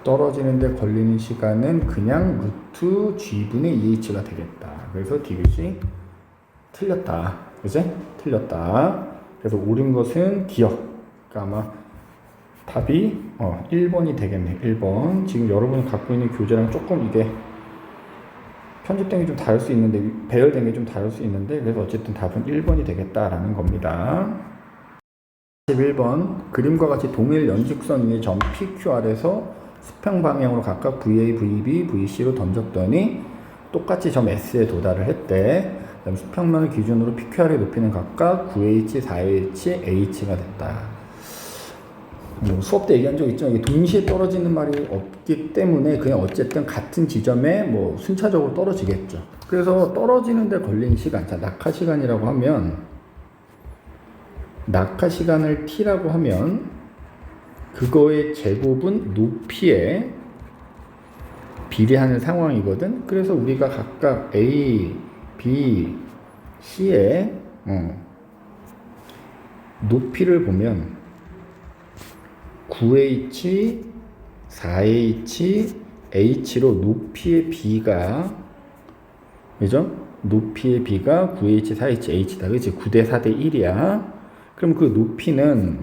떨어지는데 걸리는 시간은 그냥 루트 g분의 2h가 되겠다. 그래서 디귿이 틀렸다. 그지? 틀렸다. 그래서 옳은 것은 기억. 그러니까 아마 답이 1번이 되겠네. 1번. 지금 여러분이 갖고 있는 교재랑 조금 이게 편집된 게 좀 다를 수 있는데, 배열된 게 좀 다를 수 있는데, 그래서 어쨌든 답은 1번이 되겠다라는 겁니다. 11번. 그림과 같이 동일 연직선 위의 점 PQR에서 수평 방향으로 각각 VA, VB, VC로 던졌더니 똑같이 점 S에 도달을 했대. 그다음 수평면을 기준으로 PQR의 높이는 각각 9H, 4H, H가 됐다. 수업 때 얘기한 적 있지만 이게 동시에 떨어지는 말이 없기 때문에 그냥 어쨌든 같은 지점에 뭐 순차적으로 떨어지겠죠. 그래서 떨어지는데 걸린 시간, 자 낙하 시간이라고 하면, 낙하 시간을 t라고 하면 그거의 제곱은 높이에 비례하는 상황이거든. 그래서 우리가 각각 A, B, C의 높이를 보면 9H, 4H, H로 높이의 B가, 그죠? 높이의 B가 9H, 4H, H다. 그치? 9대 4대 1이야. 그럼 그 높이는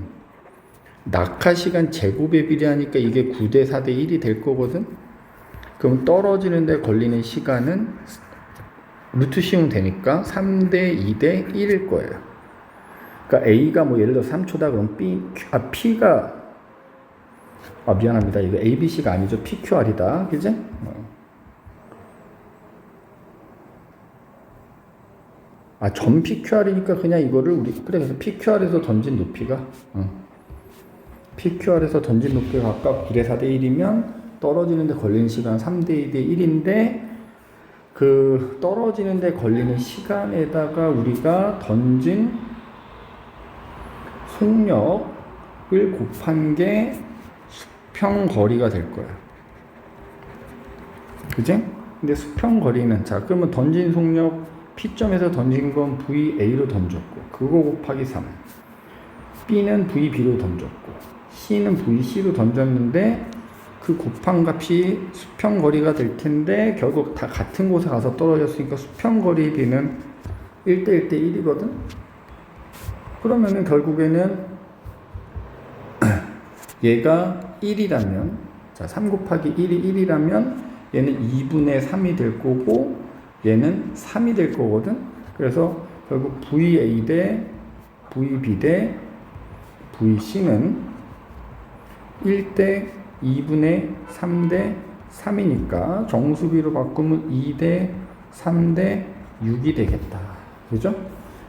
낙하시간 제곱에 비례하니까 이게 9대 4대 1이 될 거거든? 그럼 떨어지는데 걸리는 시간은 루트 씌우면 되니까 3대 2대 1일 거예요. 그러니까 A가 뭐 예를 들어 3초다 그럼 P가 미안합니다. 이거 ABC가 아니죠. PQR이다. 그지? 점 PQR이니까 그냥 이거를 그래서 PQR에서 던진 높이가 PQR에서 던진 높이가 각각 9대 4대 1이면 떨어지는데 걸리는 시간 3대 2대 1인데 그 떨어지는데 걸리는 시간에다가 우리가 던진 속력을 곱한 게 수평 거리가 될 거야. 그지? 근데 수평 거리는, 자, 그러면 던진 속력 P점에서 던진 건 VA로 던졌고, 그거 곱하기 3. B는 VB로 던졌고, C는 VC로 던졌는데, 그 곱한 값이 수평 거리가 될 텐데, 결국 다 같은 곳에 가서 떨어졌으니까 수평 거리 B는 1대 1대 1이거든? 그러면은 결국에는 얘가 1이라면, 자, 3 곱하기 1이 1이라면 얘는 2분의 3이 될 거고 얘는 3이 될 거거든. 그래서 결국 VA 대 VB 대 VC는 1대 2분의 3대 3이니까 정수비로 바꾸면 2대 3대 6이 되겠다. 그죠?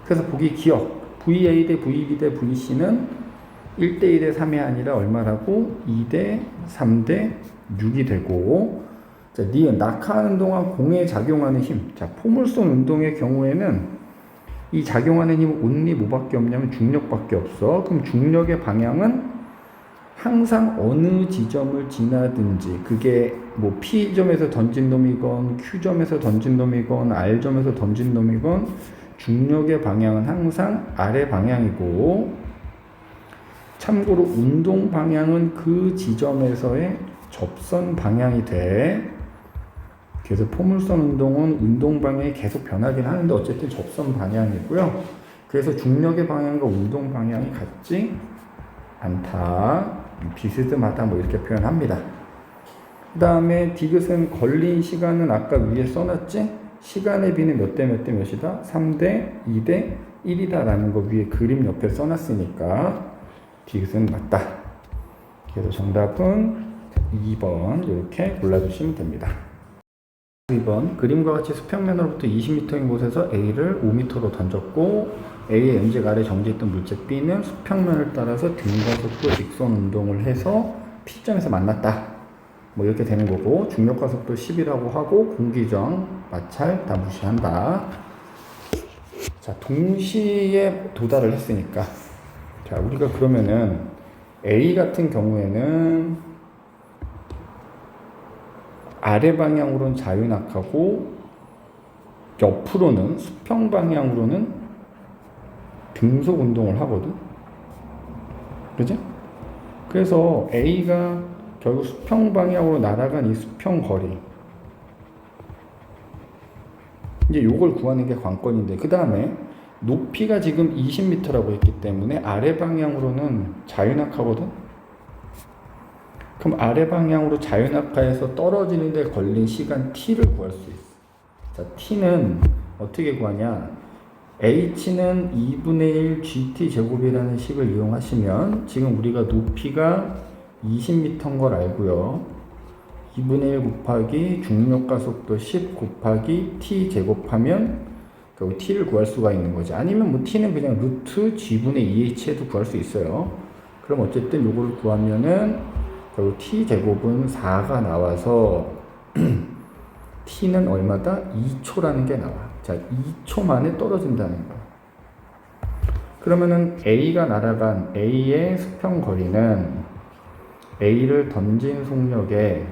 그래서 보기 기억. VA 대 VB 대 VC는 1대 1대 3이 아니라 얼마라고? 2대 3대 6이 되고, 자, 니은 낙하하는 동안 공에 작용하는 힘. 자, 포물선 운동의 경우에는 이 작용하는 힘은 온리 뭐밖에 없냐면 중력밖에 없어. 그럼 중력의 방향은 항상 어느 지점을 지나든지, 그게 뭐 P점에서 던진 놈이건 Q점에서 던진 놈이건 R점에서 던진 놈이건 중력의 방향은 항상 아래 방향이고, 참고로 운동 방향은 그 지점에서의 접선 방향이 돼. 그래서 포물선 운동은 운동 방향이 계속 변하긴 하는데 어쨌든 접선 방향이고요. 그래서 중력의 방향과 운동 방향이 같지 않다. 비스듬하다 뭐 이렇게 표현합니다. 그 다음에 디귿은 걸린 시간은 아까 위에 써놨지? 시간의 비는 몇 대 몇 대 몇이다? 3대 2대 1이다 라는 거 위에 그림 옆에 써놨으니까 디귿은 맞다. 그래서 정답은 2번 이렇게 골라주시면 됩니다. 2번 그림과 같이 수평면으로부터 20m인 곳에서 A를 5m로 던졌고 A의 연직 아래 정지했던 물체 B는 수평면을 따라서 등가속도 직선 운동을 해서 P점에서 만났다. 뭐 이렇게 되는 거고, 중력가속도 10이라고 하고 공기저항, 마찰 다 무시한다. 자, 동시에 도달을 했으니까, 자, 우리가 그러면은 A 같은 경우에는 아래 방향으로는 자유낙하고 옆으로는 수평 방향으로는 등속 운동을 하거든. 그죠? 그래서 A가 결국 수평 방향으로 날아간 이 수평 거리, 이제 요걸 구하는 게 관건인데, 그 다음에 높이가 지금 20m라고 했기 때문에 아래 방향으로는 자유낙하거든. 그럼 아래 방향으로 자유낙하에서 떨어지는 데 걸린 시간 t를 구할 수 있어. 자, t는 어떻게 구하냐? h는 2분의 1 gt 제곱이라는 식을 이용하시면, 지금 우리가 높이가 20m인 걸 알고요. 2분의 1 곱하기 중력가속도 10 곱하기 t 제곱하면 결국 t를 구할 수가 있는 거지. 아니면 뭐 t는 그냥 루트 g분의 2h 해도 구할 수 있어요. 그럼 어쨌든 요거를 구하면은 결국 t 제곱은 4가 나와서 t는 얼마다? 2초라는 게 나와. 자, 2초 만에 떨어진다는 거야. 그러면은 A가 날아간 A의 수평 거리는 A를 던진 속력에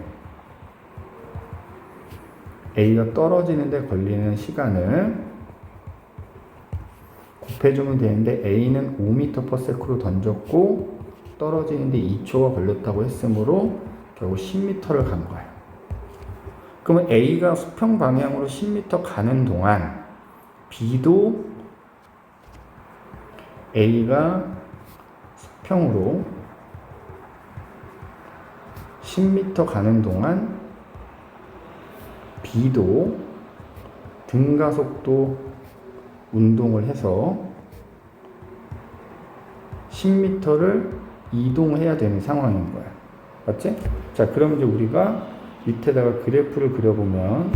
A가 떨어지는데 걸리는 시간을 곱해주면 되는데, A는 5m/s로 던졌고 떨어지는데 2초가 걸렸다고 했으므로 결국 10m를 간 거야. 그러면 A가 수평 방향으로 10m 가는 동안 B도 A가 수평으로 10m 가는 동안 B도 등가속도 운동을 해서 10m를 이동해야 되는 상황인 거야. 맞지? 자, 그럼 이제 우리가 밑에다가 그래프를 그려보면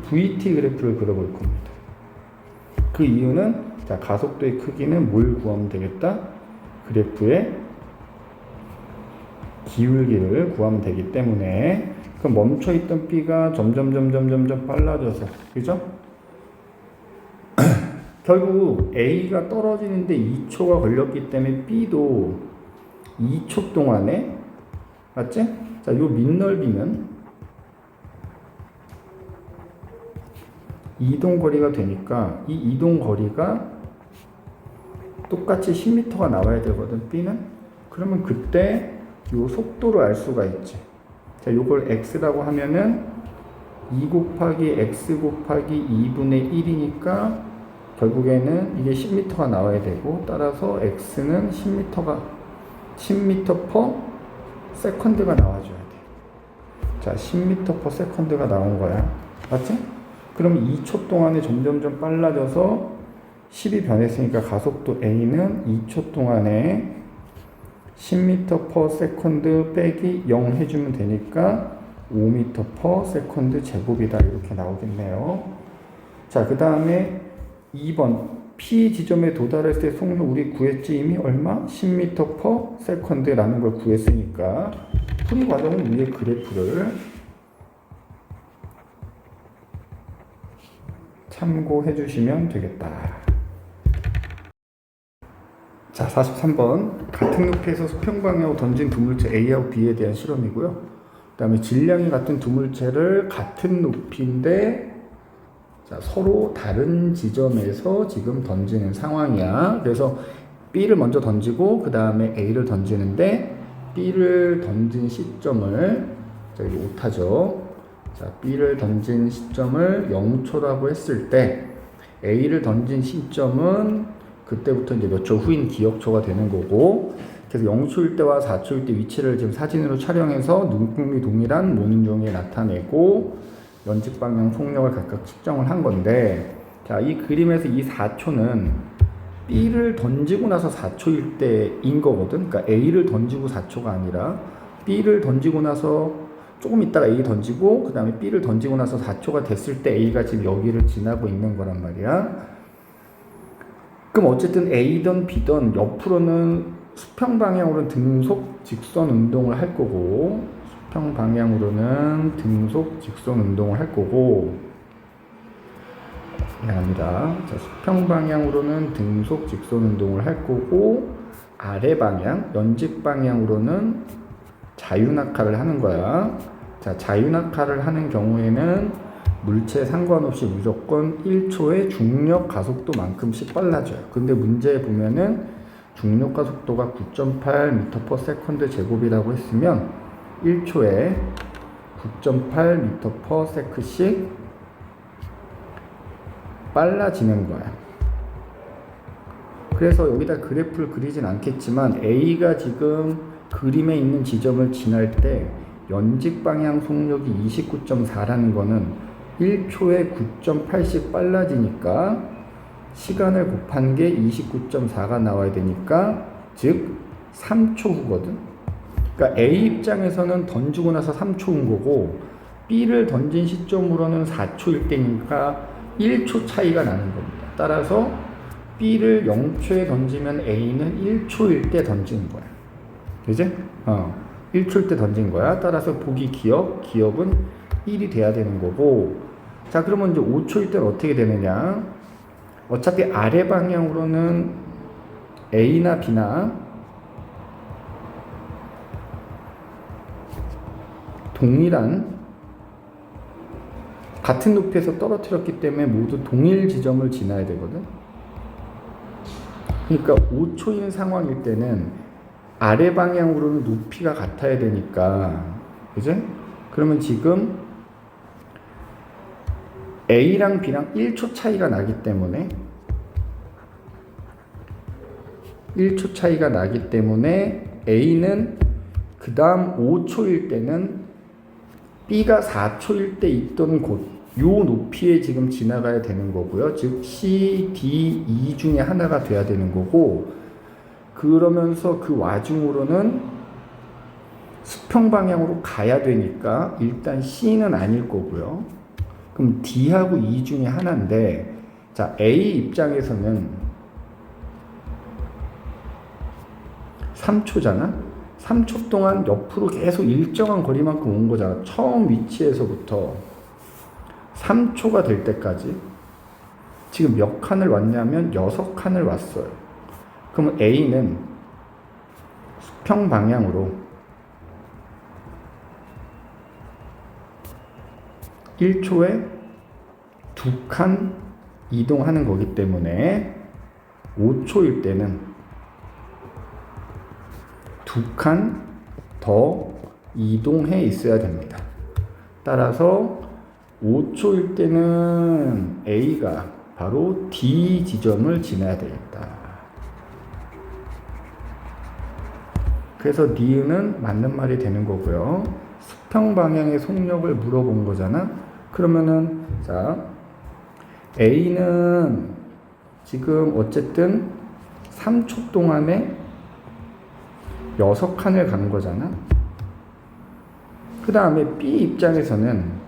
VT 그래프를 그려볼 겁니다. 그 이유는, 자, 가속도의 크기는 뭘 구하면 되겠다? 그래프의 기울기를 구하면 되기 때문에, 그럼 멈춰있던 B가 점점 빨라져서, 그죠? 결국 A가 떨어지는데 2초가 걸렸기 때문에 B도 2초 동안에, 맞지? 자, 요 밑넓이는 이동거리가 되니까 이 이동거리가 똑같이 10m가 나와야 되거든, B는. 그러면 그때 요 속도를 알 수가 있지. 자, 요걸 x라고 하면은 2 곱하기 x 곱하기 2분의 1이니까 결국에는 이게 10m가 나와야 되고, 따라서 x는 10m/s가 나와줘야 돼. 자, 10m/s가 나온 거야. 맞지? 그럼 2초 동안에 점점 빨라져서 10이 변했으니까 가속도 a는 2초 동안에 10m/s 빼기 0 해주면 되니까 5m/s 제곱이다. 이렇게 나오겠네요. 자, 그 다음에 2번 P 지점에 도달했을 때 속력 우리 구했지. 이미 얼마? 10m/s라는 걸 구했으니까 풀이 과정은 위에 그래프를 참고해 주시면 되겠다. 자, 43번 같은 높이에서 수평 방향으로 던진 두 물체 A하고 B에 대한 실험이고요. 그 다음에 질량이 같은 두 물체를 같은 높이인데, 자, 서로 다른 지점에서 지금 던지는 상황이야. 그래서 B를 먼저 던지고 그 다음에 A를 던지는데, B를 던진 시점을, 자, 여기 오타죠. 자, B를 던진 시점을 0초라고 했을 때 A를 던진 시점은 그때부터 이제 몇 초 후인 기억초가 되는 거고, 그래서 0초일 때와 4초일 때 위치를 지금 사진으로 촬영해서 눈금이 동일한 모눈종이에 나타내고 연직 방향 속력을 각각 측정을 한 건데, 자, 이 그림에서 이 4초는 B를 던지고 나서 4초일 때인 거거든. 그러니까 A를 던지고 4초가 아니라 B를 던지고 나서 조금 있다가 A 던지고 그 다음에 B를 던지고 나서 4초가 됐을 때 A가 지금 여기를 지나고 있는 거란 말이야. 그럼 어쨌든 A든 B든 옆으로는 수평 방향으로는 등속 직선 운동을 할 거고, 수평 방향으로는 등속 직선 운동을 할 거고, 미안합니다. 자, 수평 방향으로는 등속 직선 운동을 할 거고, 아래 방향, 연직 방향으로는 자유낙하를 하는 거야. 자, 자유낙하를 하는 경우에는 물체 상관없이 무조건 1초의 중력 가속도만큼씩 빨라져요. 근데 문제에 보면은 중력 가속도가 9.8m/s 제곱이라고 했으면 1초에 9.8m/s씩 빨라지는 거야. 그래서 여기다 그래프를 그리진 않겠지만 A가 지금 그림에 있는 지점을 지날 때 연직 방향 속력이 29.4라는 거는 1초에 9.8씩 빨라지니까 시간을 곱한 게 29.4가 나와야 되니까 즉 3초 후거든. 그러니까 A 입장에서는 던지고 나서 3초 후 거고 B를 던진 시점으로는 4초일 때니까 1초 차이가 나는 겁니다. 따라서 B를 0초에 던지면 A는 1초일 때 던지는 거야. 그지? 1초일 때 던진 거야. 따라서 보기 기억은 1이 돼야 되는 거고. 자, 그러면 이제 5초일 때는 어떻게 되느냐? 어차피 아래 방향으로는 A나 B나 동일한 같은 높이에서 떨어뜨렸기 때문에 모두 동일 지점을 지나야 되거든. 그러니까 5초인 상황일 때는 아래 방향으로는 높이가 같아야 되니까, 그죠? 그러면 지금 A랑 B랑 1초 차이가 나기 때문에 1초 차이가 나기 때문에 A는 그 다음 5초일 때는 B가 4초일 때 있던 곳, 요 높이에 지금 지나가야 되는 거고요. 즉 C, D, E 중에 하나가 돼야 되는 거고, 그러면서 그 와중으로는 수평 방향으로 가야 되니까 일단 C는 아닐 거고요. 그럼 D하고 E 중에 하나인데, 자, A 입장에서는 3초잖아? 3초 동안 옆으로 계속 일정한 거리만큼 온 거잖아. 처음 위치에서부터 3초가 될 때까지. 지금 몇 칸을 왔냐면 6칸을 왔어요. 그러면 A는 수평 방향으로 1초에 2칸 이동하는 거기 때문에 5초일 때는 2칸 더 이동해 있어야 됩니다. 따라서 5초일 때는 A가 바로 D 지점을 지나야 되겠다. 그래서 니은은 맞는 말이 되는 거고요. 수평 방향의 속력을 물어본 거잖아. 그러면은 자, A는 지금 어쨌든 3초 동안에 6칸을 간 거잖아. 그 다음에 B 입장에서는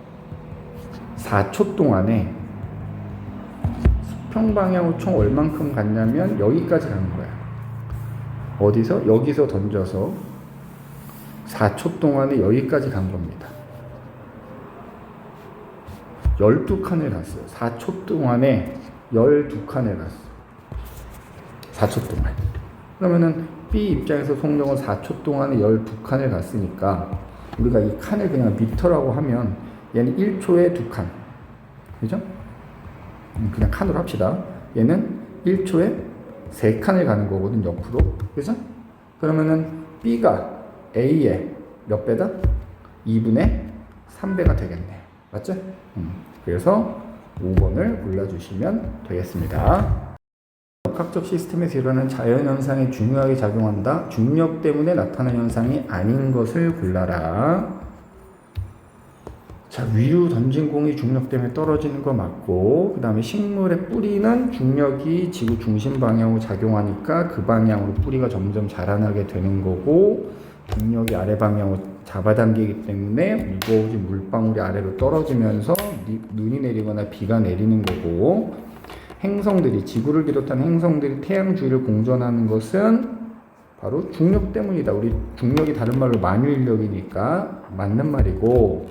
4초 동안에 수평 방향으로 총 얼만큼 갔냐면 여기까지 간 거야. 어디서? 여기서 던져서 4초 동안에 여기까지 간 겁니다. 12칸을 갔어요. 4초 동안에 12칸을 갔어. 4초 동안. 그러면은 B 입장에서 속력은 4초 동안에 12칸을 갔으니까 우리가 이 칸을 그냥 미터라고 하면 얘는 1초에 2칸. 그죠? 그냥 칸으로 합시다. 얘는 1초에 3칸을 가는 거거든, 옆으로. 그죠? 그러면은 B가 A의 몇 배다? 2분의 3배가 되겠네. 맞죠? 그래서 5번을 골라주시면 되겠습니다. 역학적 시스템에서 일어나는 자연현상에 중요하게 작용한다. 중력 때문에 나타나는 현상이 아닌 것을 골라라. 자, 위로 던진 공이 중력 때문에 떨어지는 거 맞고, 그 다음에 식물의 뿌리는 중력이 지구 중심 방향으로 작용하니까 그 방향으로 뿌리가 점점 자라나게 되는 거고, 중력이 아래 방향으로 잡아당기기 때문에 무거워진 물방울이 아래로 떨어지면서 눈이 내리거나 비가 내리는 거고, 행성들이, 지구를 비롯한 행성들이 태양 주위를 공전하는 것은 바로 중력 때문이다. 우리 중력이 다른 말로 만유인력이니까 맞는 말이고,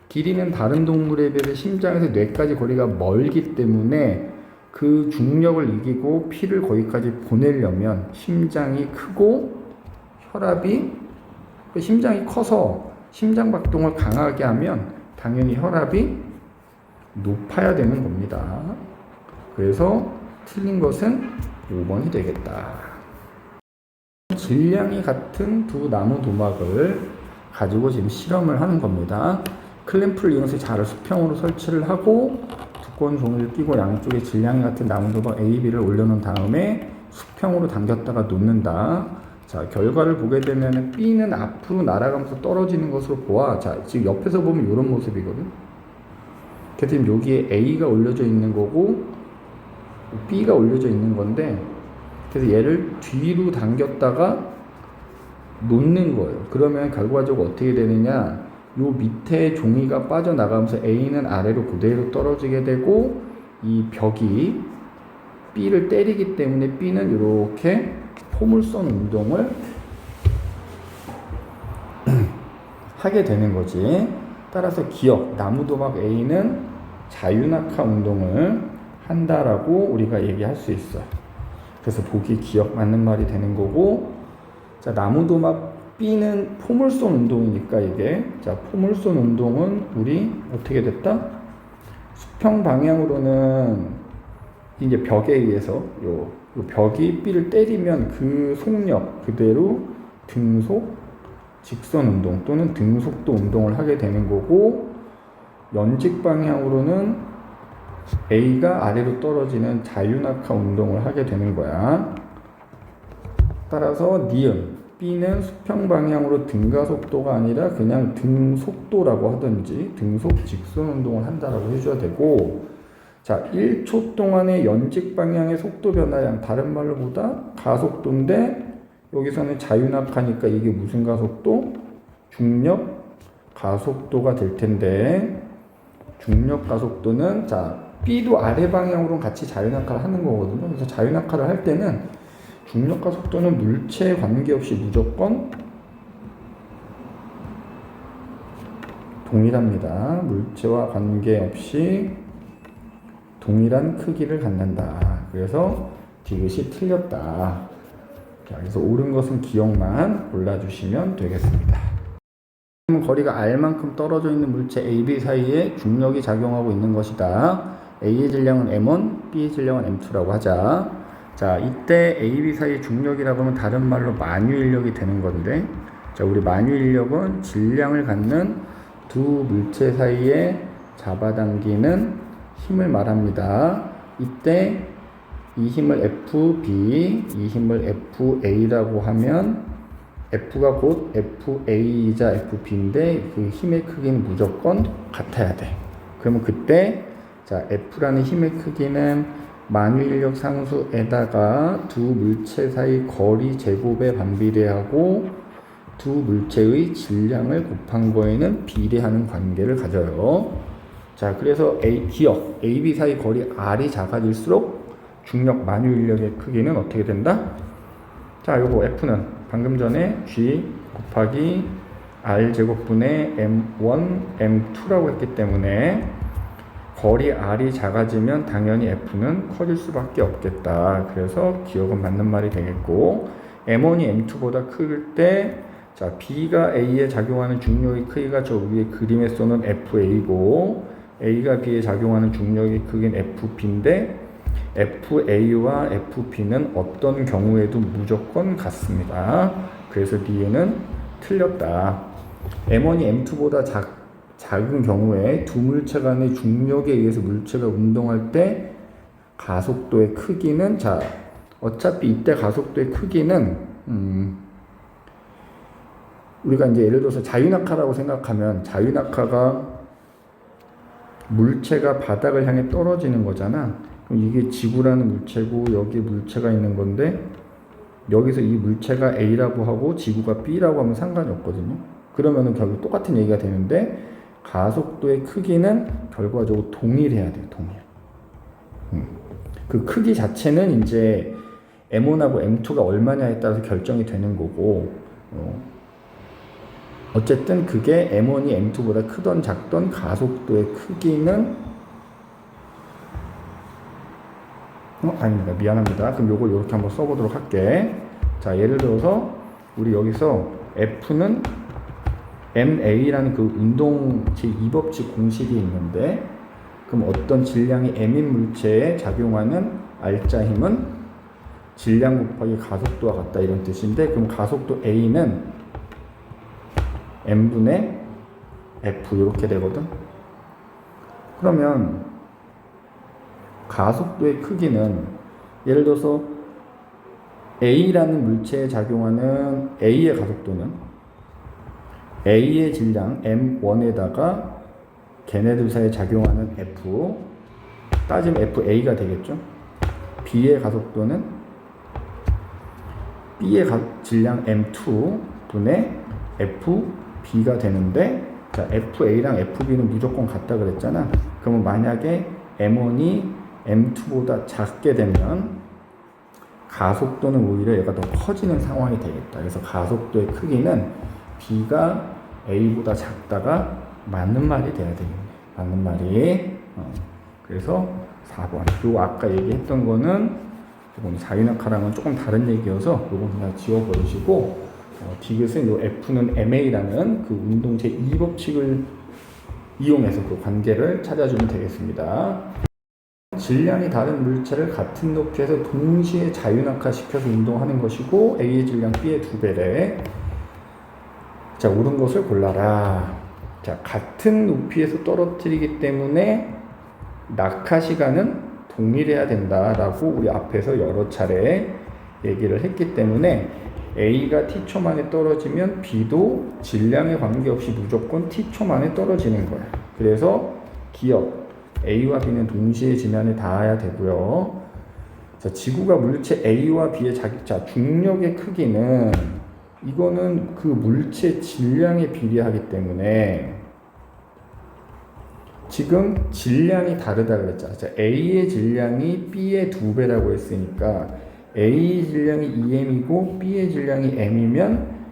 길이는 다른 동물에 비해서 심장에서 뇌까지 거리가 멀기 때문에 그 중력을 이기고 피를 거기까지 보내려면 심장이 크고 혈압이, 심장이 커서 심장박동을 강하게 하면 당연히 혈압이 높아야 되는 겁니다. 그래서 틀린 것은 5번이 되겠다. 질량이 같은 두 나무 도막을 가지고 지금 실험을 하는 겁니다. 클램프를 이용해서 자를 수평으로 설치를 하고 두꺼운 종이를 끼고 양쪽에 질량이 같은 나무 도막 A, B를 올려놓은 다음에 수평으로 당겼다가 놓는다. 자, 결과를 보게 되면 B는 앞으로 날아가면서 떨어지는 것으로 보아. 자, 지금 옆에서 보면 이런 모습이거든. 그래서 지금 여기에 A가 올려져 있는 거고 B가 올려져 있는 건데, 그래서 얘를 뒤로 당겼다가 놓는 거예요. 그러면 결과적으로 어떻게 되느냐, 요 밑에 종이가 빠져나가면서 A는 아래로 그대로 떨어지게 되고, 이 벽이 B를 때리기 때문에 B는 이렇게 포물선 운동을 하게 되는 거지. 따라서 기억, 나무도막 A는 자유낙하 운동을 한다라고 우리가 얘기할 수 있어. 그래서 보기 기억 맞는 말이 되는 거고, 자, 나무도막 B는 포물선 운동이니까 이게, 자, 포물선 운동은 우리 어떻게 됐다? 수평 방향으로는 이제 벽에 의해서 요 벽이 B를 때리면 그 속력 그대로 등속 직선 운동 또는 등속도 운동을 하게 되는 거고, 연직 방향으로는 A가 아래로 떨어지는 자유낙하 운동을 하게 되는 거야. 따라서 니은 B는 수평 방향으로 등가속도가 아니라 그냥 등속도라고 하든지 등속 직선 운동을 한다라고 해줘야 되고, 자, 1초 동안의 연직 방향의 속도 변화량, 다른 말로 보다 가속도인데 여기서는 자유낙하니까 이게 무슨 가속도? 중력 가속도가 될 텐데, 중력 가속도는, 자, B도 아래 방향으로 같이 자유낙하를 하는 거거든요. 그래서 자유낙하를 할 때는 중력 가속도는 물체에 관계없이 무조건 동일합니다. 물체와 관계없이 동일한 크기를 갖는다. 그래서 디귿이 틀렸다. 자, 그래서 옳은 것은 기억만 골라주시면 되겠습니다. 거리가 R만큼 떨어져 있는 물체 A, B 사이에 중력이 작용하고 있는 것이다. A의 질량은 M1, B의 질량은 M2라고 하자. 자, 이때 A, B 사이의 중력이라고 하면 다른 말로 만유인력이 되는 건데, 자, 우리 만유인력은 질량을 갖는 두 물체 사이에 잡아당기는 힘을 말합니다. 이때 이 힘을 FB, 이 힘을 FA라고 하면 F가 곧 FA이자 FB인데 그 힘의 크기는 무조건 같아야 돼. 그러면 그때, 자, F라는 힘의 크기는 만유인력 상수에다가 두 물체 사이 거리 제곱에 반비례하고 두 물체의 질량을 곱한 거에는 비례하는 관계를 가져요. 자, 그래서 기억, AB 사이 거리 R이 작아질수록 중력 만유인력의 크기는 어떻게 된다? 자, 요거 F는 방금 전에 G 곱하기 R 제곱분의 M1, M2라고 했기 때문에 거리 R이 작아지면 당연히 F는 커질 수밖에 없겠다. 그래서 기억은 맞는 말이 되겠고, M1이 M2보다 클 때, 자, B가 A에 작용하는 중력의 크기가 저 위에 그림에 쏘는 FA고, A가 B에 작용하는 중력의 크기는 FB인데, FA와 FB는 어떤 경우에도 무조건 같습니다. 그래서 D는 틀렸다. M1이 M2보다 작은 경우에 두 물체 간의 중력에 의해서 물체가 운동할 때 가속도의 크기는, 자, 어차피 이때 가속도의 크기는 우리가 이제 예를 들어서 자유낙하라고 생각하면, 자유낙하가 물체가 바닥을 향해 떨어지는 거잖아. 그럼 이게 지구라는 물체고 여기 물체가 있는 건데, 여기서 이 물체가 A라고 하고 지구가 B라고 하면 상관이 없거든요. 그러면은 결국 똑같은 얘기가 되는데, 가속도의 크기는 결과적으로 동일해야 돼요. 동일. 그 크기 자체는 이제 M1하고 M2가 얼마냐에 따라서 결정이 되는 거고, 어쨌든 그게 M1이 M2보다 크던 작던 가속도의 크기는 아닙니다. 미안합니다. 그럼 요걸 이렇게 한번 써보도록 할게. 자, 예를 들어서 우리 여기서 F는 MA라는 그 운동 제2법칙 공식이 있는데, 그럼 어떤 질량이 M인 물체에 작용하는 알짜 힘은 질량 곱하기 가속도와 같다, 이런 뜻인데, 그럼 가속도 A는 M분의 F 이렇게 되거든. 그러면 가속도의 크기는 예를 들어서 A라는 물체에 작용하는 A의 가속도는 A의 질량 M1에다가 걔네들 사이에 작용하는 F, 따지면 FA가 되겠죠. B의 가속도는 B의 질량 M2 분의 FB가 되는데, 자, FA랑 FB는 무조건 같다 그랬잖아. 그러면 만약에 M1이 M2보다 작게 되면 가속도는 오히려 얘가 더 커지는 상황이 되겠다. 그래서 가속도의 크기는 B가 A보다 작다가 맞는 말이 돼야 되겠네. 맞는 말이. 그래서 4번. 요 아까 얘기했던 거는 이건 자유낙하랑은 조금 다른 얘기여서 요건 그냥 지워버리시고, 디귿은 요 F는 MA라는 그 운동체 2법칙을 이용해서 그 관계를 찾아주면 되겠습니다. 질량이 다른 물체를 같은 높이에서 동시에 자유낙하시켜서 운동하는 것이고, A의 질량 B의 2배래. 자, 옳은 것을 골라라. 자, 같은 높이에서 떨어뜨리기 때문에 낙하 시간은 동일해야 된다라고 우리 앞에서 여러 차례 얘기를 했기 때문에 A가 T초 만에 떨어지면 B도 질량에 관계없이 무조건 T초 만에 떨어지는 거야. 그래서 기억, A와 B는 동시에 지면에 닿아야 되고요. 자, 지구가 물체 A와 B의 중력의 크기는 이거는 그 물체 질량에 비례하기 때문에 지금 질량이 다르다 그랬잖아. 자, A의 질량이 B의 2배라고 했으니까 A의 질량이 2m이고 B의 질량이 m이면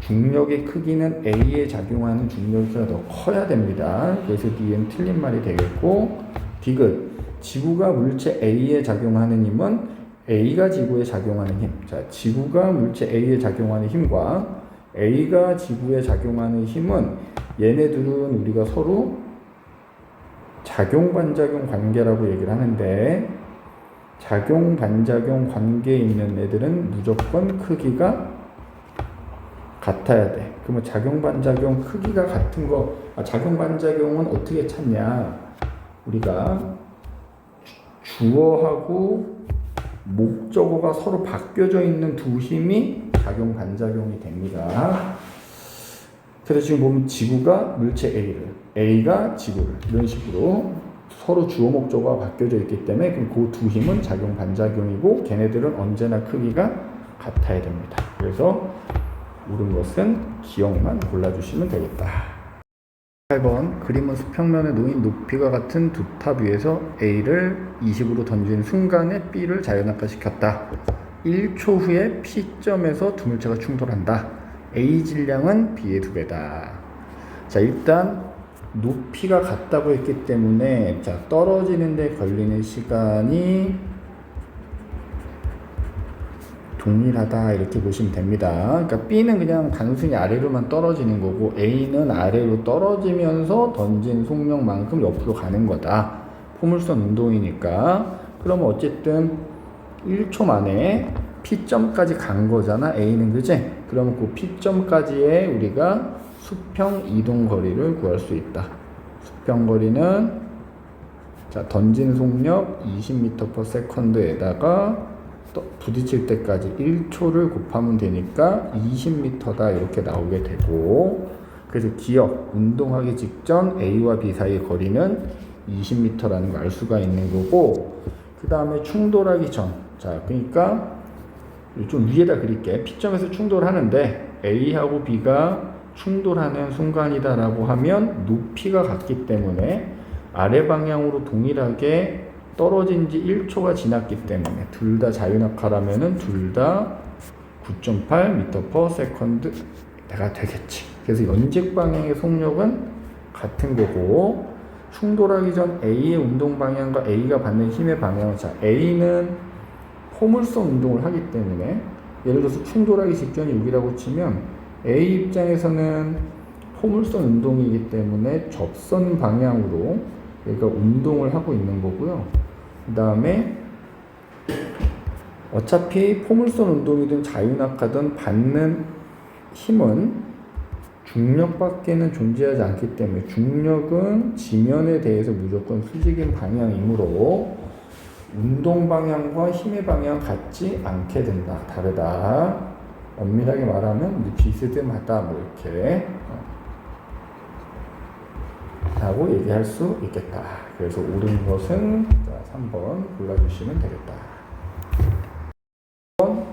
중력의 크기는 A에 작용하는 중력보다 더 커야 됩니다. 그래서 D는 틀린 말이 되겠고, 디귿, 지구가 물체 A에 작용하는 힘은 A가 지구에 작용하는 힘. 자, 지구가 물체 A에 작용하는 힘과 A가 지구에 작용하는 힘은 얘네들은 우리가 서로 작용-반작용 관계라고 얘기를 하는데, 작용-반작용 관계에 있는 애들은 무조건 크기가 같아야 돼. 그러면 작용-반작용 크기가 같은 거, 작용-반작용은 어떻게 찾냐? 우리가 주어하고 목적어가 서로 바뀌어져 있는 두 힘이 작용-반작용이 됩니다. 그래서 지금 보면 지구가 물체 A를, A가 지구를 이런 식으로 서로 주어 목적어가 바뀌어져 있기 때문에 그럼 그 두 힘은 작용-반작용이고 걔네들은 언제나 크기가 같아야 됩니다. 그래서 옳은 것은 기억만 골라주시면 되겠다. 8번, 그림은 수평면에 놓인 높이가 같은 두 탑 위에서 A를 20으로 던진 순간에 B를 자연낙하시켰다. 1초 후에 P점에서 두 물체가 충돌한다. A 질량은 B의 2배다. 자, 일단 높이가 같다고 했기 때문에 자, 떨어지는 데 걸리는 시간이 동일하다 이렇게 보시면 됩니다. 그러니까 B는 그냥 단순히 아래로만 떨어지는 거고 A는 아래로 떨어지면서 던진 속력만큼 옆으로 가는 거다. 포물선 운동이니까. 그러면 어쨌든 1초 만에 P점까지 간 거잖아, A는. 그지? 그러면 그 P점까지의 우리가 수평 이동 거리를 구할 수 있다. 수평 거리는 자, 던진 속력 20m/s에다가 또 부딪힐 때까지 1초를 곱하면 되니까 20m다 이렇게 나오게 되고, 그래서 기억, 운동하기 직전 A와 B 사이의 거리는 20m라는 걸 알 수가 있는 거고, 그 다음에 충돌하기 전, 자, 그러니까 좀 위에다 그릴게. P점에서 충돌하는데 A하고 B가 충돌하는 순간이다라고 하면 높이가 같기 때문에 아래 방향으로 동일하게 떨어진 지 1초가 지났기 때문에 둘 다 자유낙하라면은 둘 다 9.8m/s가 되겠지. 그래서 연직 방향의 속력은 같은 거고, 충돌하기 전 A의 운동 방향과 A가 받는 힘의 방향은, 자, A는 포물선 운동을 하기 때문에, 예를 들어서 충돌하기 직전이 6이라고 치면 A 입장에서는 포물선 운동이기 때문에 접선 방향으로 얘가 운동을 하고 있는 거고요. 그 다음에 어차피 포물선 운동이든 자유낙하든 받는 힘은 중력밖에는 존재하지 않기 때문에 중력은 지면에 대해서 무조건 수직인 방향이므로 운동 방향과 힘의 방향 같지 않게 된다. 다르다. 엄밀하게 말하면 비스듬하다. 뭐 이렇게 라고 얘기할 수 있겠다. 그래서 옳은 것은 3번 골라주시면 되겠다.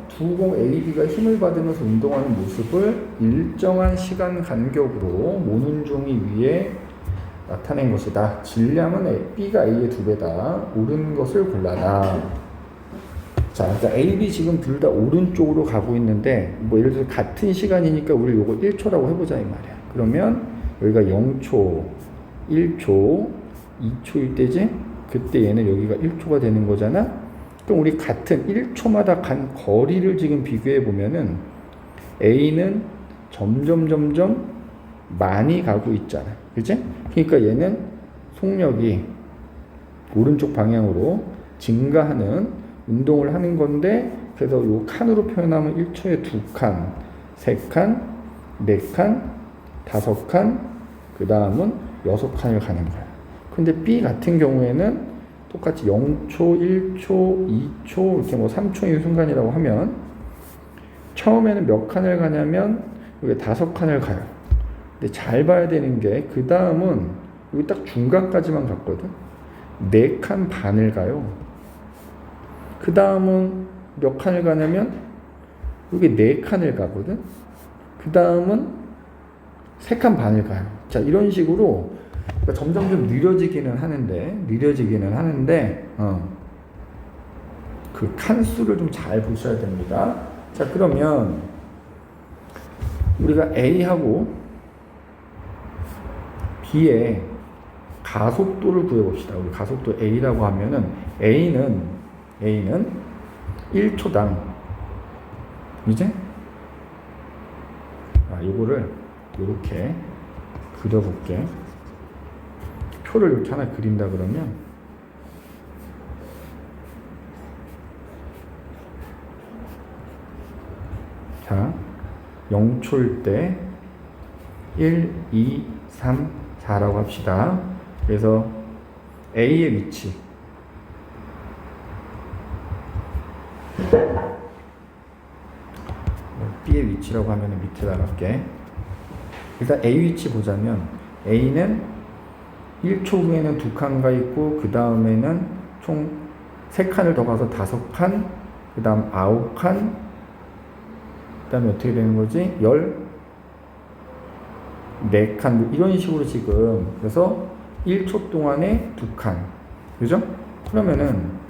두공 AB가 힘을 받으면서 운동하는 모습을 일정한 시간 간격으로 모눈종이 위에 나타낸 것이다. 질량은 B가 A의 2배다. 옳은 것을 골라라. 자, 그러니까 A, B 지금 둘 다 오른쪽으로 가고 있는데, 뭐 예를 들어 같은 시간이니까 우리 요거 1초라고 해보자 이 말이야. 그러면 여기가 0초, 1초, 2초일 때지? 그때 얘는 여기가 1초가 되는 거잖아? 그럼 우리 같은 1초마다 간 거리를 지금 비교해 보면은 A는 점점 많이 가고 있잖아. 그치? 그러니까 얘는 속력이 오른쪽 방향으로 증가하는 운동을 하는 건데, 그래서 요 칸으로 표현하면 1초에 2칸, 3칸, 4칸, 5칸, 그 다음은 6칸을 가는 거야. 근데 B 같은 경우에는 똑같이 0초, 1초, 2초, 이렇게 뭐 3초인 순간이라고 하면 처음에는 몇 칸을 가냐면 여기 5칸을 가요. 근데 잘 봐야 되는 게 그 다음은 여기 딱 중간까지만 갔거든. 4칸 반을 가요. 그 다음은 몇 칸을 가냐면 여기 4칸을 가거든. 그 다음은 3칸 반을 가요. 자, 이런 식으로 그러니까 점점 좀 느려지기는 하는데 그 칸수를 좀 잘 보셔야 됩니다. 자, 그러면 우리가 A하고 B의 가속도를 구해봅시다. 우리 가속도 A라고 하면은 A는 1초당, 이제 이거를 이렇게 그려볼게. 표를 이렇게 하나 그린다 그러면 자, 0초일 때 1, 2, 3, 4라고 합시다. 그래서 A의 위치, B의 위치라고 하면 밑에다 갈게. 일단 A 위치 보자면 A는 1초 후에는 2칸 가 있고, 그 다음에는 총 3칸을 더 가서 5칸, 그 다음 9칸, 그 다음에 어떻게 되는 거지? 14칸, 뭐 이런 식으로 지금. 그래서 1초 동안에 2칸. 그죠? 그러면은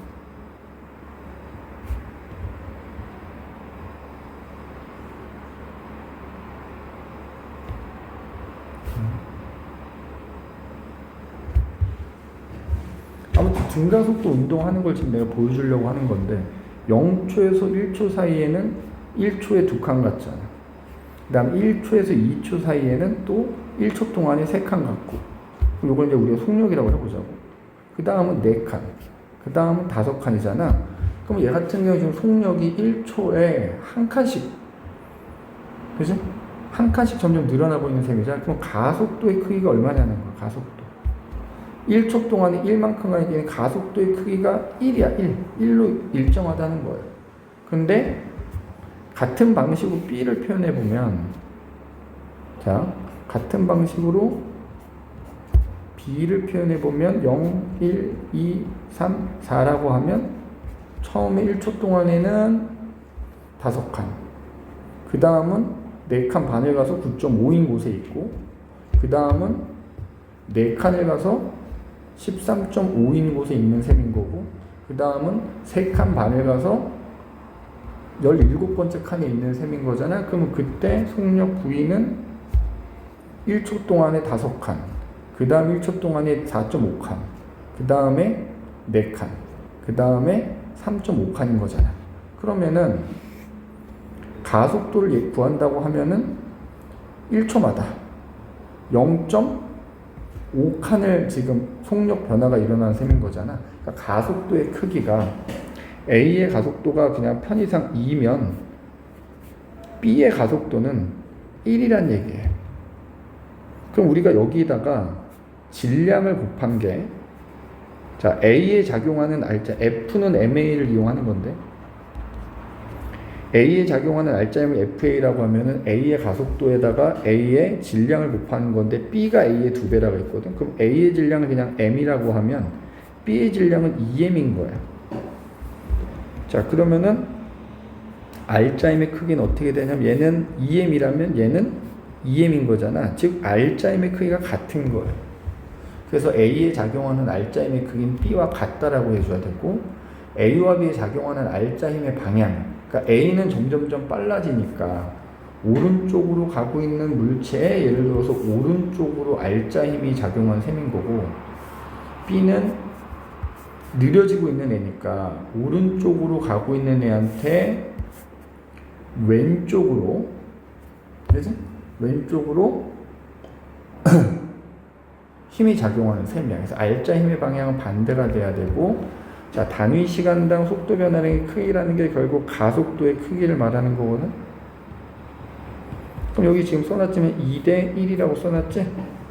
아무튼 증가속도 운동하는 걸 지금 내가 보여주려고 하는 건데, 0초에서 1초 사이에는 1초에 2칸 갔잖아. 그 다음 1초에서 2초 사이에는 또 1초 동안에 3칸 갔고, 이걸 이제 우리가 속력이라고 해보자고. 그 다음은 4칸, 그 다음은 5칸이잖아. 그럼 얘 같은 경우 지금 속력이 1초에 한 칸씩, 그지? 한 칸씩 점점 늘어나 보이는 셈이잖아. 그럼 가속도의 크기가 얼마냐는 거야, 가속도. 1초 동안에 1만큼 가니까 가속도의 크기가 1이야, 1로 일정하다는 거예요. 근데 같은 방식으로 B를 표현해 보면, 자, 같은 방식으로 B를 표현해 보면 0, 1, 2, 3, 4라고 하면 처음에 1초 동안에는 5칸, 그 다음은 4칸 반을 가서 9.5인 곳에 있고, 그 다음은 4칸을 가서 13.5인 곳에 있는 셈인 거고, 그 다음은 3칸 반을 가서 17번째 칸에 있는 셈인 거잖아. 그러면 그때 속력 V는 1초 동안에 5칸, 그 다음 1초 동안에 4.5칸, 그 다음에 4칸, 그 다음에 3.5칸인 거잖아. 그러면은 가속도를 구한다고 하면은 1초마다 0.5칸을 지금 속력 변화가 일어나는 셈인 거잖아. 그러니까 가속도의 크기가 A의 가속도가 그냥 편의상 2면 B의 가속도는 1이란 얘기예요. 그럼 우리가 여기다가 질량을 곱한 게, 자, A에 작용하는 알짜, F는 MA를 이용하는 건데, A에 작용하는 알짜임을 FA라고 하면은 A의 가속도에다가 A의 질량을 곱하는 건데, B가 A의 2배라고 했거든. 그럼 A의 질량을 그냥 M이라고 하면 B의 질량은 EM인 거야. 자, 그러면은 알짜임의 크기는 어떻게 되냐면, 얘는 EM이라면 얘는 EM인 거잖아. 즉 알짜임의 크기가 같은 거예요. 그래서 A에 작용하는 알짜 힘의 크기는 B와 같다라고 해줘야 되고, A와 B에 작용하는 알짜 힘의 방향, 그러니까 A는 점점점 빨라지니까 오른쪽으로 가고 있는 물체에 예를 들어서 오른쪽으로 알짜 힘이 작용한 셈인 거고, B는 느려지고 있는 애니까 오른쪽으로 가고 있는 애한테 왼쪽으로, 그치? 왼쪽으로 힘이 작용하는 셈이야. 그래서 알짜 힘의 방향은 반대가 돼야 되고, 자, 단위 시간당 속도 변화량의 크기라는 게 결국 가속도의 크기를 말하는 거거든. 그럼 여기 지금 써놨지만 2대 1이라고 써놨지?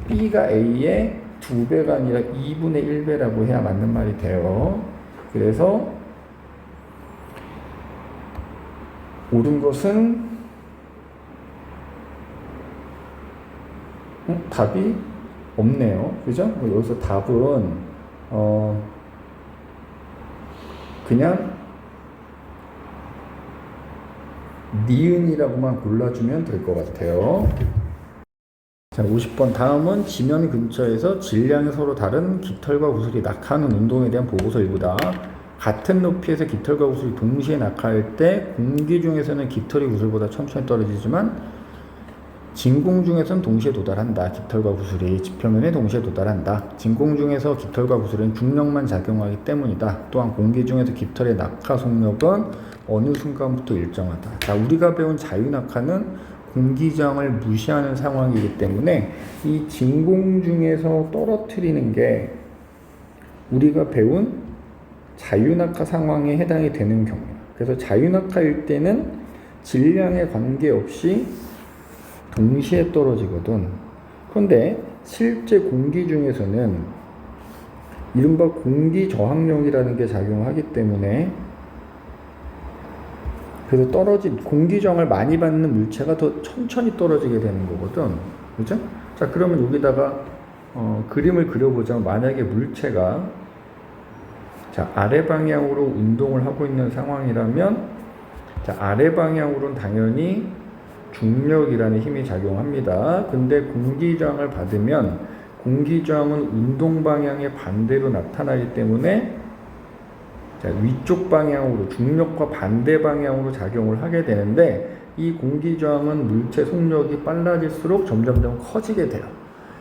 B가 A의 2배가 아니라 2분의 1배라고 해야 맞는 말이 돼요. 그래서 옳은 것은 답이 없네요. 그죠? 여기서 답은 그냥 니은이라고만 골라주면 될 것 같아요. 자, 50번 다음은 지면 근처에서 질량이 서로 다른 깃털과 구슬이 낙하하는 운동에 대한 보고서 일부다. 같은 높이에서 깃털과 구슬이 동시에 낙하할 때 공기 중에서는 깃털이 구슬보다 천천히 떨어지지만 진공 중에서는 동시에 도달한다. 깃털과 구슬이 지표면에 동시에 도달한다. 진공 중에서 깃털과 구슬은 중력만 작용하기 때문이다. 또한 공기 중에서 깃털의 낙하 속력은 어느 순간부터 일정하다. 자, 우리가 배운 자유낙하는 공기저항을 무시하는 상황이기 때문에 이 진공 중에서 떨어뜨리는 게 우리가 배운 자유낙하 상황에 해당이 되는 경우야. 그래서 자유낙하일 때는 질량에 관계없이 동시에 떨어지거든. 그런데 실제 공기 중에서는 이른바 공기 저항력이라는 게 작용하기 때문에, 그래서 공기 저항을 많이 받는 물체가 더 천천히 떨어지게 되는 거거든. 그죠? 자, 그러면 여기다가 그림을 그려보자면, 만약에 물체가 자, 아래 방향으로 운동을 하고 있는 상황이라면, 자, 아래 방향으로는 당연히 중력이라는 힘이 작용합니다. 근데 공기저항을 받으면 공기저항은 운동 방향의 반대로 나타나기 때문에, 자, 위쪽 방향으로 중력과 반대 방향으로 작용을 하게 되는데, 이 공기저항은 물체 속력이 빨라질수록 점점점 커지게 돼요.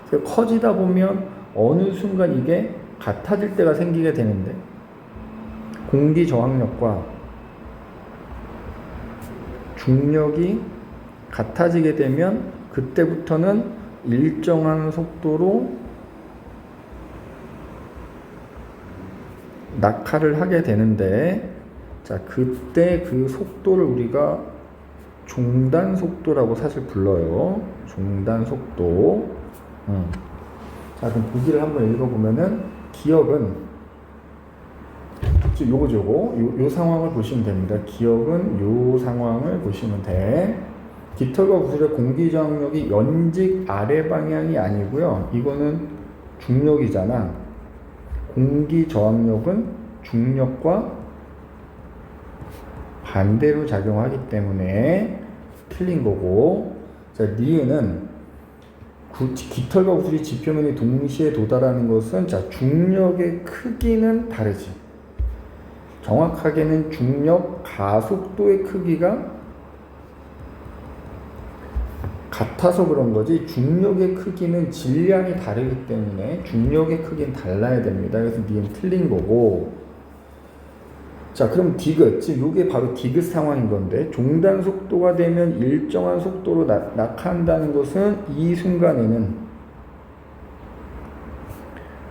그래서 커지다 보면 어느 순간 이게 같아질 때가 생기게 되는데, 공기저항력과 중력이 같아지게 되면 그때부터는 일정한 속도로 낙하를 하게 되는데, 자, 그때 그 속도를 우리가 종단 속도라고 사실 불러요. 종단 속도. 자, 그럼 보기를 한번 읽어보면은, 기억은 요 상황을 보시면 됩니다. 기억은 요 상황을 보시면 돼. 깃털과 구슬의 공기저항력이 연직 아래 방향이 아니고요. 이거는 중력이잖아. 공기저항력은 중력과 반대로 작용하기 때문에 틀린 거고, 자, 니은은 깃털과 구슬이 지표면에 동시에 도달하는 것은, 자, 중력의 크기는 다르지. 정확하게는 중력 가속도의 크기가 같아서 그런 거지 중력의 크기는 질량이 다르기 때문에 중력의 크기는 달라야 됩니다. 그래서 니은 틀린 거고. 자, 그럼 디귿, 지금 이게 바로 디귿 상황인 건데 종단 속도가 되면 일정한 속도로 낙하한다는 것은 이 순간에는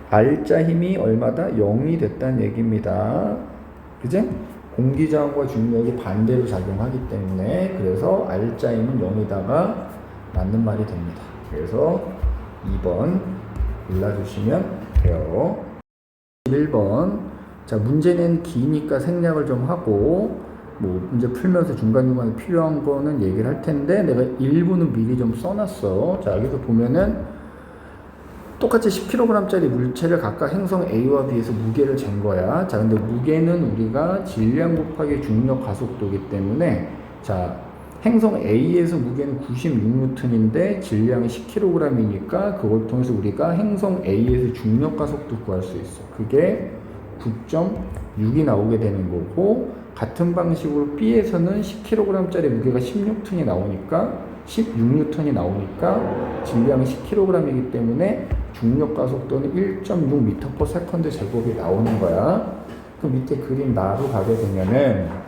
R자 힘이 얼마다? 0이 됐다는 얘기입니다. 그지? 공기저항과 중력이 반대로 작용하기 때문에 그래서 R자 힘은 0이다가 맞는 말이 됩니다. 그래서 2번 골라주시면 돼요. 1번. 자, 문제는 기니까 생략을 좀 하고 뭐 문제 풀면서 중간중간에 필요한 거는 얘기를 할 텐데 내가 일부는 미리 좀 써놨어. 자, 여기서 보면은 똑같이 10kg짜리 물체를 각각 행성 A와 B에서 무게를 잰 거야. 자, 근데 무게는 우리가 질량 곱하기 중력 가속도이기 때문에 자, 행성 A에서 무게는 96N인데 질량이 10kg이니까 그걸 통해서 우리가 행성 A에서 중력 가속도 구할 수 있어. 그게 9.6이 나오게 되는 거고 같은 방식으로 B에서는 10kg짜리 무게가 16N이 나오니까 16N이 나오니까 질량이 10kg이기 때문에 중력 가속도는 1.6m/s 제곱이 나오는 거야. 그 밑에 그림 나로 가게 되면은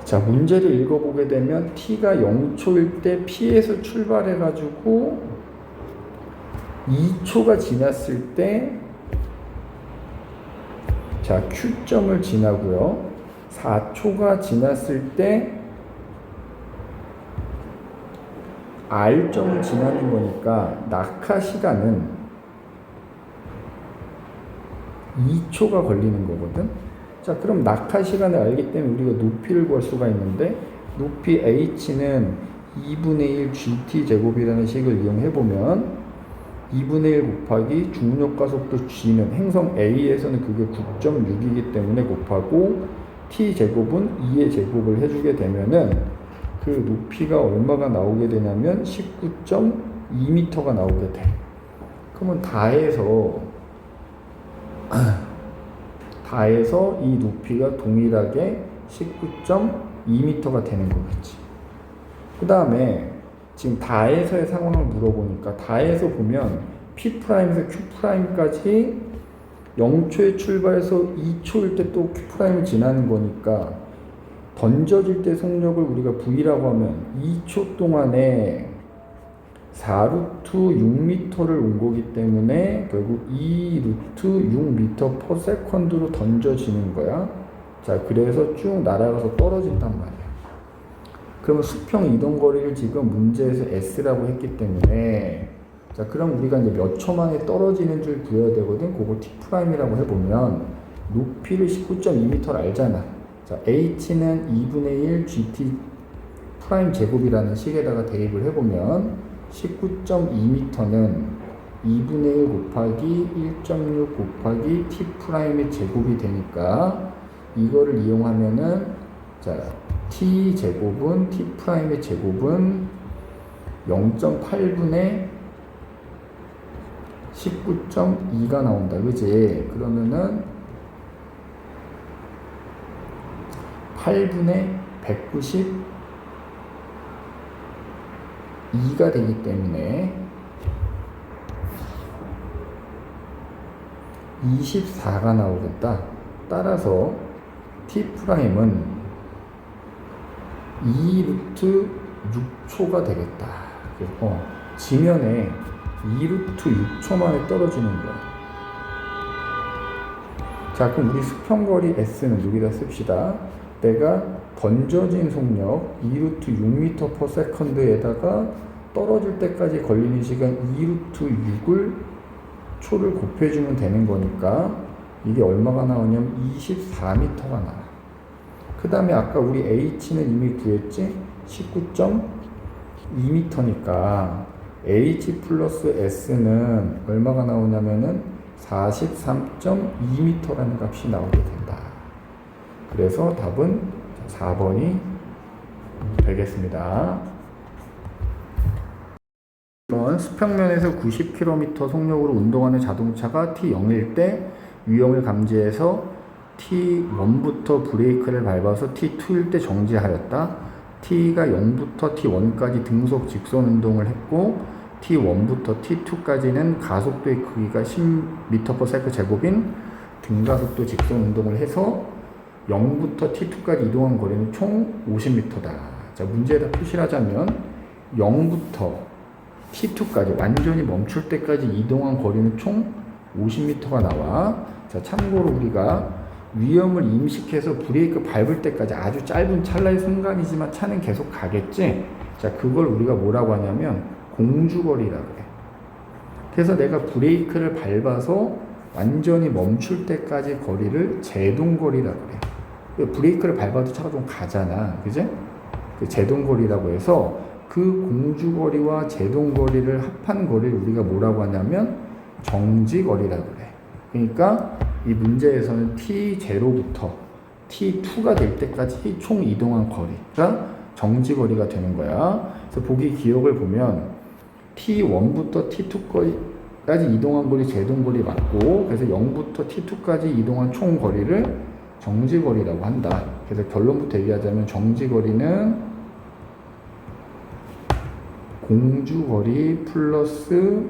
자, 문제를 읽어보게 되면 t가 0초일 때 P에서 출발해 가지고 2초가 지났을 때 자, Q점을 지나고요. 4초가 지났을 때 R점을 지나는 거니까 낙하 시간은 2초가 걸리는 거거든. 자, 그럼 낙하 시간을 알기 때문에 우리가 높이를 구할 수가 있는데 높이 h는 2분의 1 gt 제곱이라는 식을 이용해 보면 2분의 1 곱하기 중력 가속도 g는 행성 A에서는 그게 9.6이기 때문에 곱하고 t 제곱은 2의 제곱을 해주게 되면은 그 높이가 얼마가 나오게 되냐면 19.2m가 나오게 돼. 그러면 다해서 이 높이가 동일하게 19.2m가 되는 거겠지. 그 다음에 지금 다해서의 상황을 물어보니까 다해서 보면 P'에서 Q'까지 0초에 출발해서 2초일 때 또 Q'을 지나는 거니까 던져질 때 속력을 우리가 V라고 하면 2초 동안에 4루트 6m를 온 거기 때문에 결국 2루트 6m/s로 던져지는 거야. 자, 그래서 쭉 날아가서 떨어진단 말이야. 그러면 수평 이동 거리를 지금 문제에서 S라고 했기 때문에 자, 그럼 우리가 이제 몇 초 만에 떨어지는 줄 구해야 되거든. 그걸 T'이라고 해보면 높이를 19.2m를 알잖아. 자, h는 2분의 1 gt 프라임 제곱이라는 식에다가 대입을 해보면 19.2m는 2분의 1 곱하기 1.6 곱하기 t 프라임의 제곱이 되니까 이거를 이용하면은 자, t 제곱은 t 프라임의 제곱은 0.8분의 19.2가 나온다. 그지? 그러면은 8분의 192가 되기 때문에 24가 나오겠다. 따라서 T'은 2루트 6초가 되겠다. 지면에 2루트 6초 만에 떨어지는 거야. 자, 그럼 우리 수평거리 S는 여기다 씁시다. 내가 던져진 속력 2루트 6m/s에다가 떨어질 때까지 걸리는 시간 2루트 6을 초를 곱해주면 되는 거니까 이게 얼마가 나오냐면 24m가 나와. 그 다음에 아까 우리 H는 이미 구했지? 19.2m니까 H 플러스 S는 얼마가 나오냐면은 43.2m라는 값이 나오게 된다. 그래서 답은 4번이 되겠습니다. 1번 수평면에서 90km 속력으로 운동하는 자동차가 T0일 때 위험을 감지해서 T1부터 브레이크를 밟아서 T2일 때 정지하였다. T가 0부터 T1까지 등속 직선 운동을 했고 T1부터 T2까지는 가속도의 크기가 10m/s 제곱인 등가속도 직선 운동을 해서 0부터 T2까지 이동한 거리는 총 50m다. 자, 문제에다 표시를 하자면 0부터 T2까지 완전히 멈출 때까지 이동한 거리는 총 50m가 나와. 자, 참고로 우리가 위험을 임식해서 브레이크 밟을 때까지 아주 짧은 찰나의 순간이지만 차는 계속 가겠지. 자, 그걸 우리가 뭐라고 하냐면 공주거리라고 해. 그래서 내가 브레이크를 밟아서 완전히 멈출 때까지 거리를 제동거리라고 그래. 브레이크를 밟아도 차가 좀 가잖아. 그지? 그 제동거리라고 해서 그 공주거리와 제동거리를 합한 거리를 우리가 뭐라고 하냐면 정지거리라고 그래. 그러니까 이 문제에서는 T0부터 T2가 될 때까지 총 이동한 거리가 정지거리가 되는 거야. 그래서 보기 기억을 보면 T1부터 T2까지 이동한 거리 제동거리 맞고, 그래서 0부터 T2까지 이동한 총 거리를 정지거리라고 한다. 그래서 결론부터 얘기하자면 정지거리는 공주거리 플러스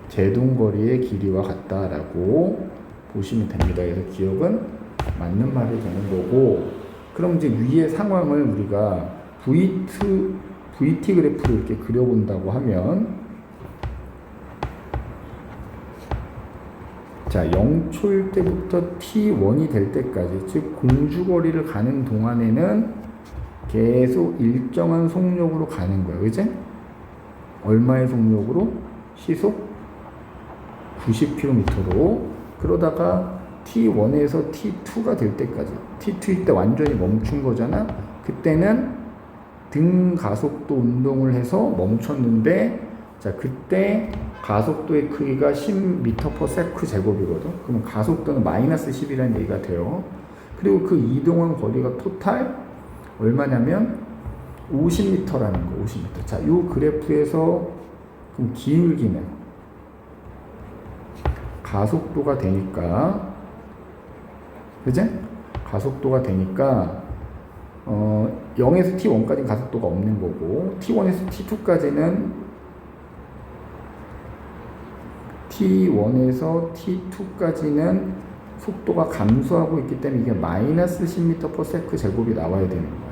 제동거리의 길이와 같다라고 보시면 됩니다. 그래서 기억은 맞는 말이 되는 거고, 그럼 이제 위의 상황을 우리가 VT 그래프로 이렇게 그려본다고 하면, 자, 0초일 때부터 T1이 될 때까지, 즉 공주거리를 가는 동안에는 계속 일정한 속력으로 가는 거예요. 그치? 얼마의 속력으로? 시속 90km로. 그러다가 T1에서 T2가 될 때까지, T2일 때 완전히 멈춘 거잖아. 그때는 등가속도 운동을 해서 멈췄는데, 자, 그때 가속도의 크기가 10m/s 제곱이거든. 그러면 가속도는 마이너스 10이라는 얘기가 돼요. 그리고 그 이동한 거리가 토탈 얼마냐면 50m라는 거, 50m. 자, 이 그래프에서 그럼 기울기는 가속도가 되니까, 그지? 가속도가 되니까 0에서 T1까지는 가속도가 없는 거고, T1에서 T2까지는 속도가 감소하고 있기 때문에 이게 마이너스 10m/s 제곱이 나와야 되는 거예요.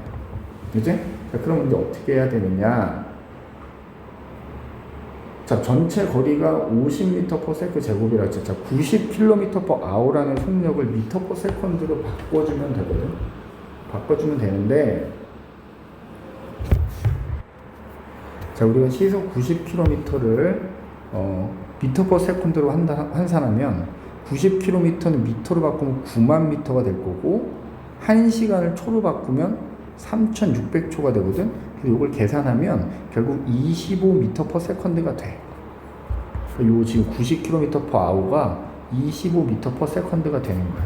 그지? 자, 그럼 이제 어떻게 해야 되느냐? 자, 전체 거리가 50m/s 제곱이라 했죠. 자, 90km/h라는 속력을 m/s로 바꿔주면 되거든. 바꿔주면 되는데, 자, 우리가 시속 90km를 m/s로 환산하면 90km는 미터로 바꾸면 9만 미터가 될 거고, 1시간을 초로 바꾸면 3600초가 되거든. 그래서 이걸 계산하면 결국 25m/s가 돼. 요 지금 90km/h가 25m/s가 되는 거야.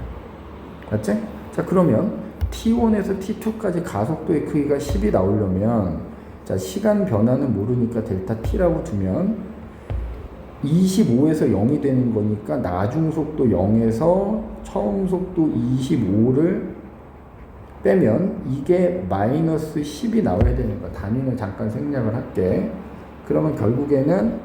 맞지? 자, 그러면 T1에서 T2까지 가속도의 크기가 10이 나오려면, 자, 시간 변화는 모르니까 델타 T라고 두면 25에서 0이 되는 거니까 나중 속도 0에서 처음 속도 25를 빼면 이게 마이너스 10이 나와야 되는 거야. 단위는 잠깐 생략을 할게. 그러면 결국에는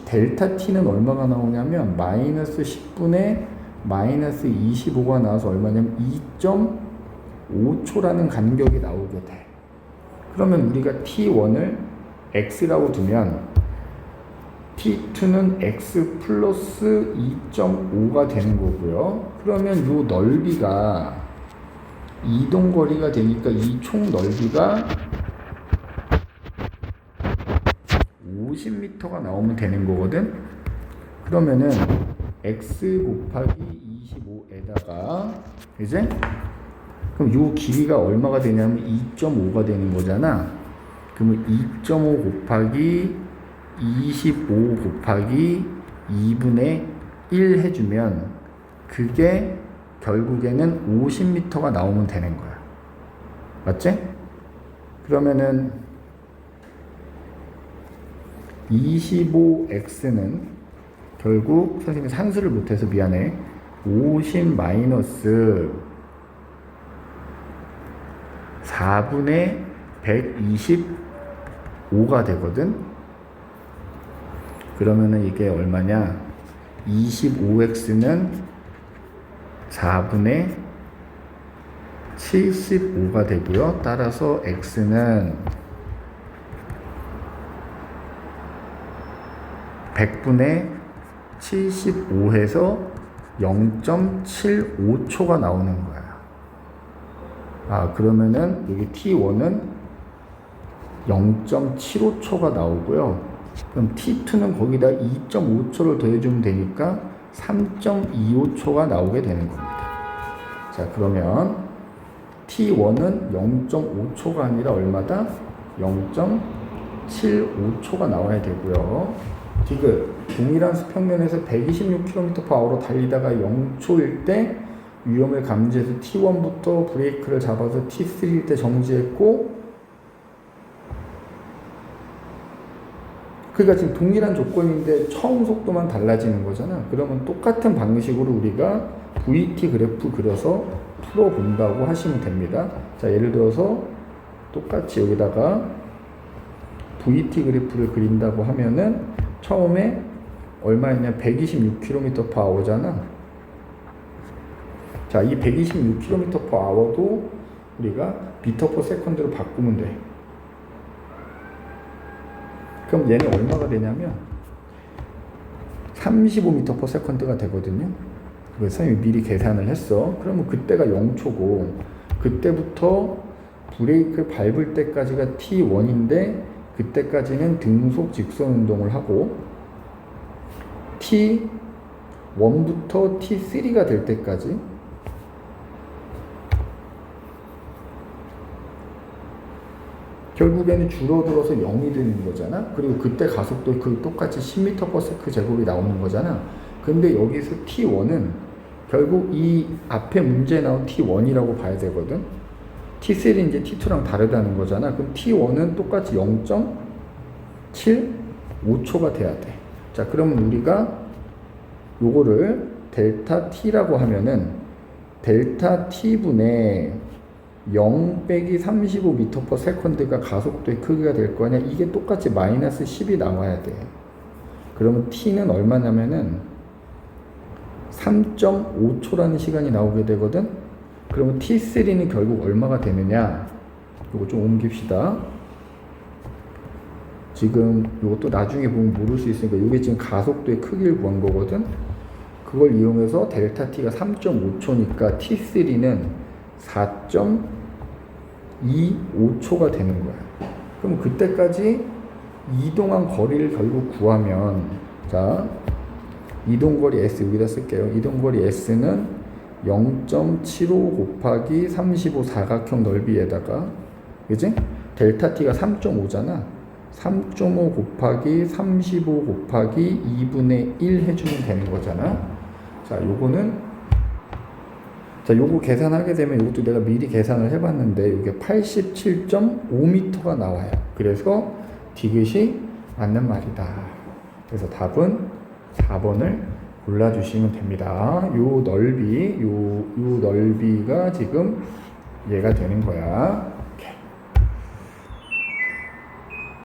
델타 T는 얼마가 나오냐면 마이너스 10분의 마이너스 25가 나와서 얼마냐면 2.5초라는 간격이 나오게 돼. 그러면 우리가 T1을 X라고 두면 T2는 X 플러스 2.5가 되는 거고요. 그러면 이 넓이가 이동거리가 되니까 이 총 넓이가 50m가 나오면 되는 거거든. 그러면은 X 곱하기 25에다가, 이제 그럼 이 길이가 얼마가 되냐면 2.5가 되는 거잖아. 그러면 2.5 곱하기 25 곱하기 2분의 1 해주면 그게 결국에는 50m가 나오면 되는 거야. 맞지? 그러면은 25x는 결국, 선생님이 산수를 못해서 미안해. 50 마이너스 4분의 125가 되거든. 그러면은 이게 얼마냐? 25x는 4분의 75가 되고요. 따라서 x는 100분의 75해서 0.75초가 나오는 거야. 그러면은 여기 t1은 0.75초가 나오고요. 그럼 t2는 거기다 2.5초를 더해주면 되니까 3.25초가 나오게 되는 겁니다. 자, 그러면 t1은 0.5초가 아니라 얼마다? 0.75초가 나와야 되고요. 지금 동일한 수평면에서 126km/h로 달리다가 0초일 때 위험을 감지해서 T1부터 브레이크를 잡아서 T3일 때 정지했고, 그러니까 지금 동일한 조건인데 처음 속도만 달라지는 거잖아. 그러면 똑같은 방식으로 우리가 VT 그래프 그려서 풀어본다고 하시면 됩니다. 자, 예를 들어서 똑같이 여기다가 VT 그래프를 그린다고 하면은 처음에 얼마였냐? 126km/h잖아. 자, 이 126km/h도 우리가 m/s로 바꾸면 돼. 그럼 얘는 얼마가 되냐면 35m/s가 되거든요. 그래서 미리 계산을 했어. 그러면 그때가 0초고, 그때부터 브레이크를 밟을 때까지가 T1인데 그때까지는 등속 직선 운동을 하고, T1부터 T3가 될 때까지 결국에는 줄어들어서 0이 되는 거잖아. 그리고 그때 가속도 그 똑같이 10m/s 제곱이 나오는 거잖아. 근데 여기서 T1은 결국 이 앞에 문제에 나온 T1이라고 봐야 되거든. T3는 이제 T2랑 다르다는 거잖아. 그럼 T1은 똑같이 0.75초가 돼야 돼. 자, 그러면 우리가 요거를 델타 T라고 하면은 델타 T분의 0 빼기 35m/s가 가속도의 크기가 될 거 아니야. 이게 똑같이 마이너스 10이 나와야 돼. 그러면 T는 얼마냐면은 3.5초라는 시간이 나오게 되거든. 그러면 T3는 결국 얼마가 되느냐? 요거 좀 옮깁시다. 지금 요것도 나중에 보면 모를 수 있으니까 요게 지금 가속도의 크기를 구한 거거든. 그걸 이용해서 델타 T가 3.5초니까 T3는 4.25초가 되는 거야. 그럼 그때까지 이동한 거리를 결국 구하면, 자, 이동거리 S 여기다 쓸게요. 이동거리 S는 0.75 곱하기 35 사각형 넓이에다가, 그지? 델타 T가 3.5잖아. 3.5 곱하기 35 곱하기 2분의 1 해주면 되는 거잖아. 자, 요거 계산하게 되면 이것도 내가 미리 계산을 해봤는데 이게 87.5m가 나와요. 그래서 디귿이 맞는 말이다. 그래서 답은 4번을 골라주시면 됩니다. 요 넓이가 지금 얘가 되는 거야.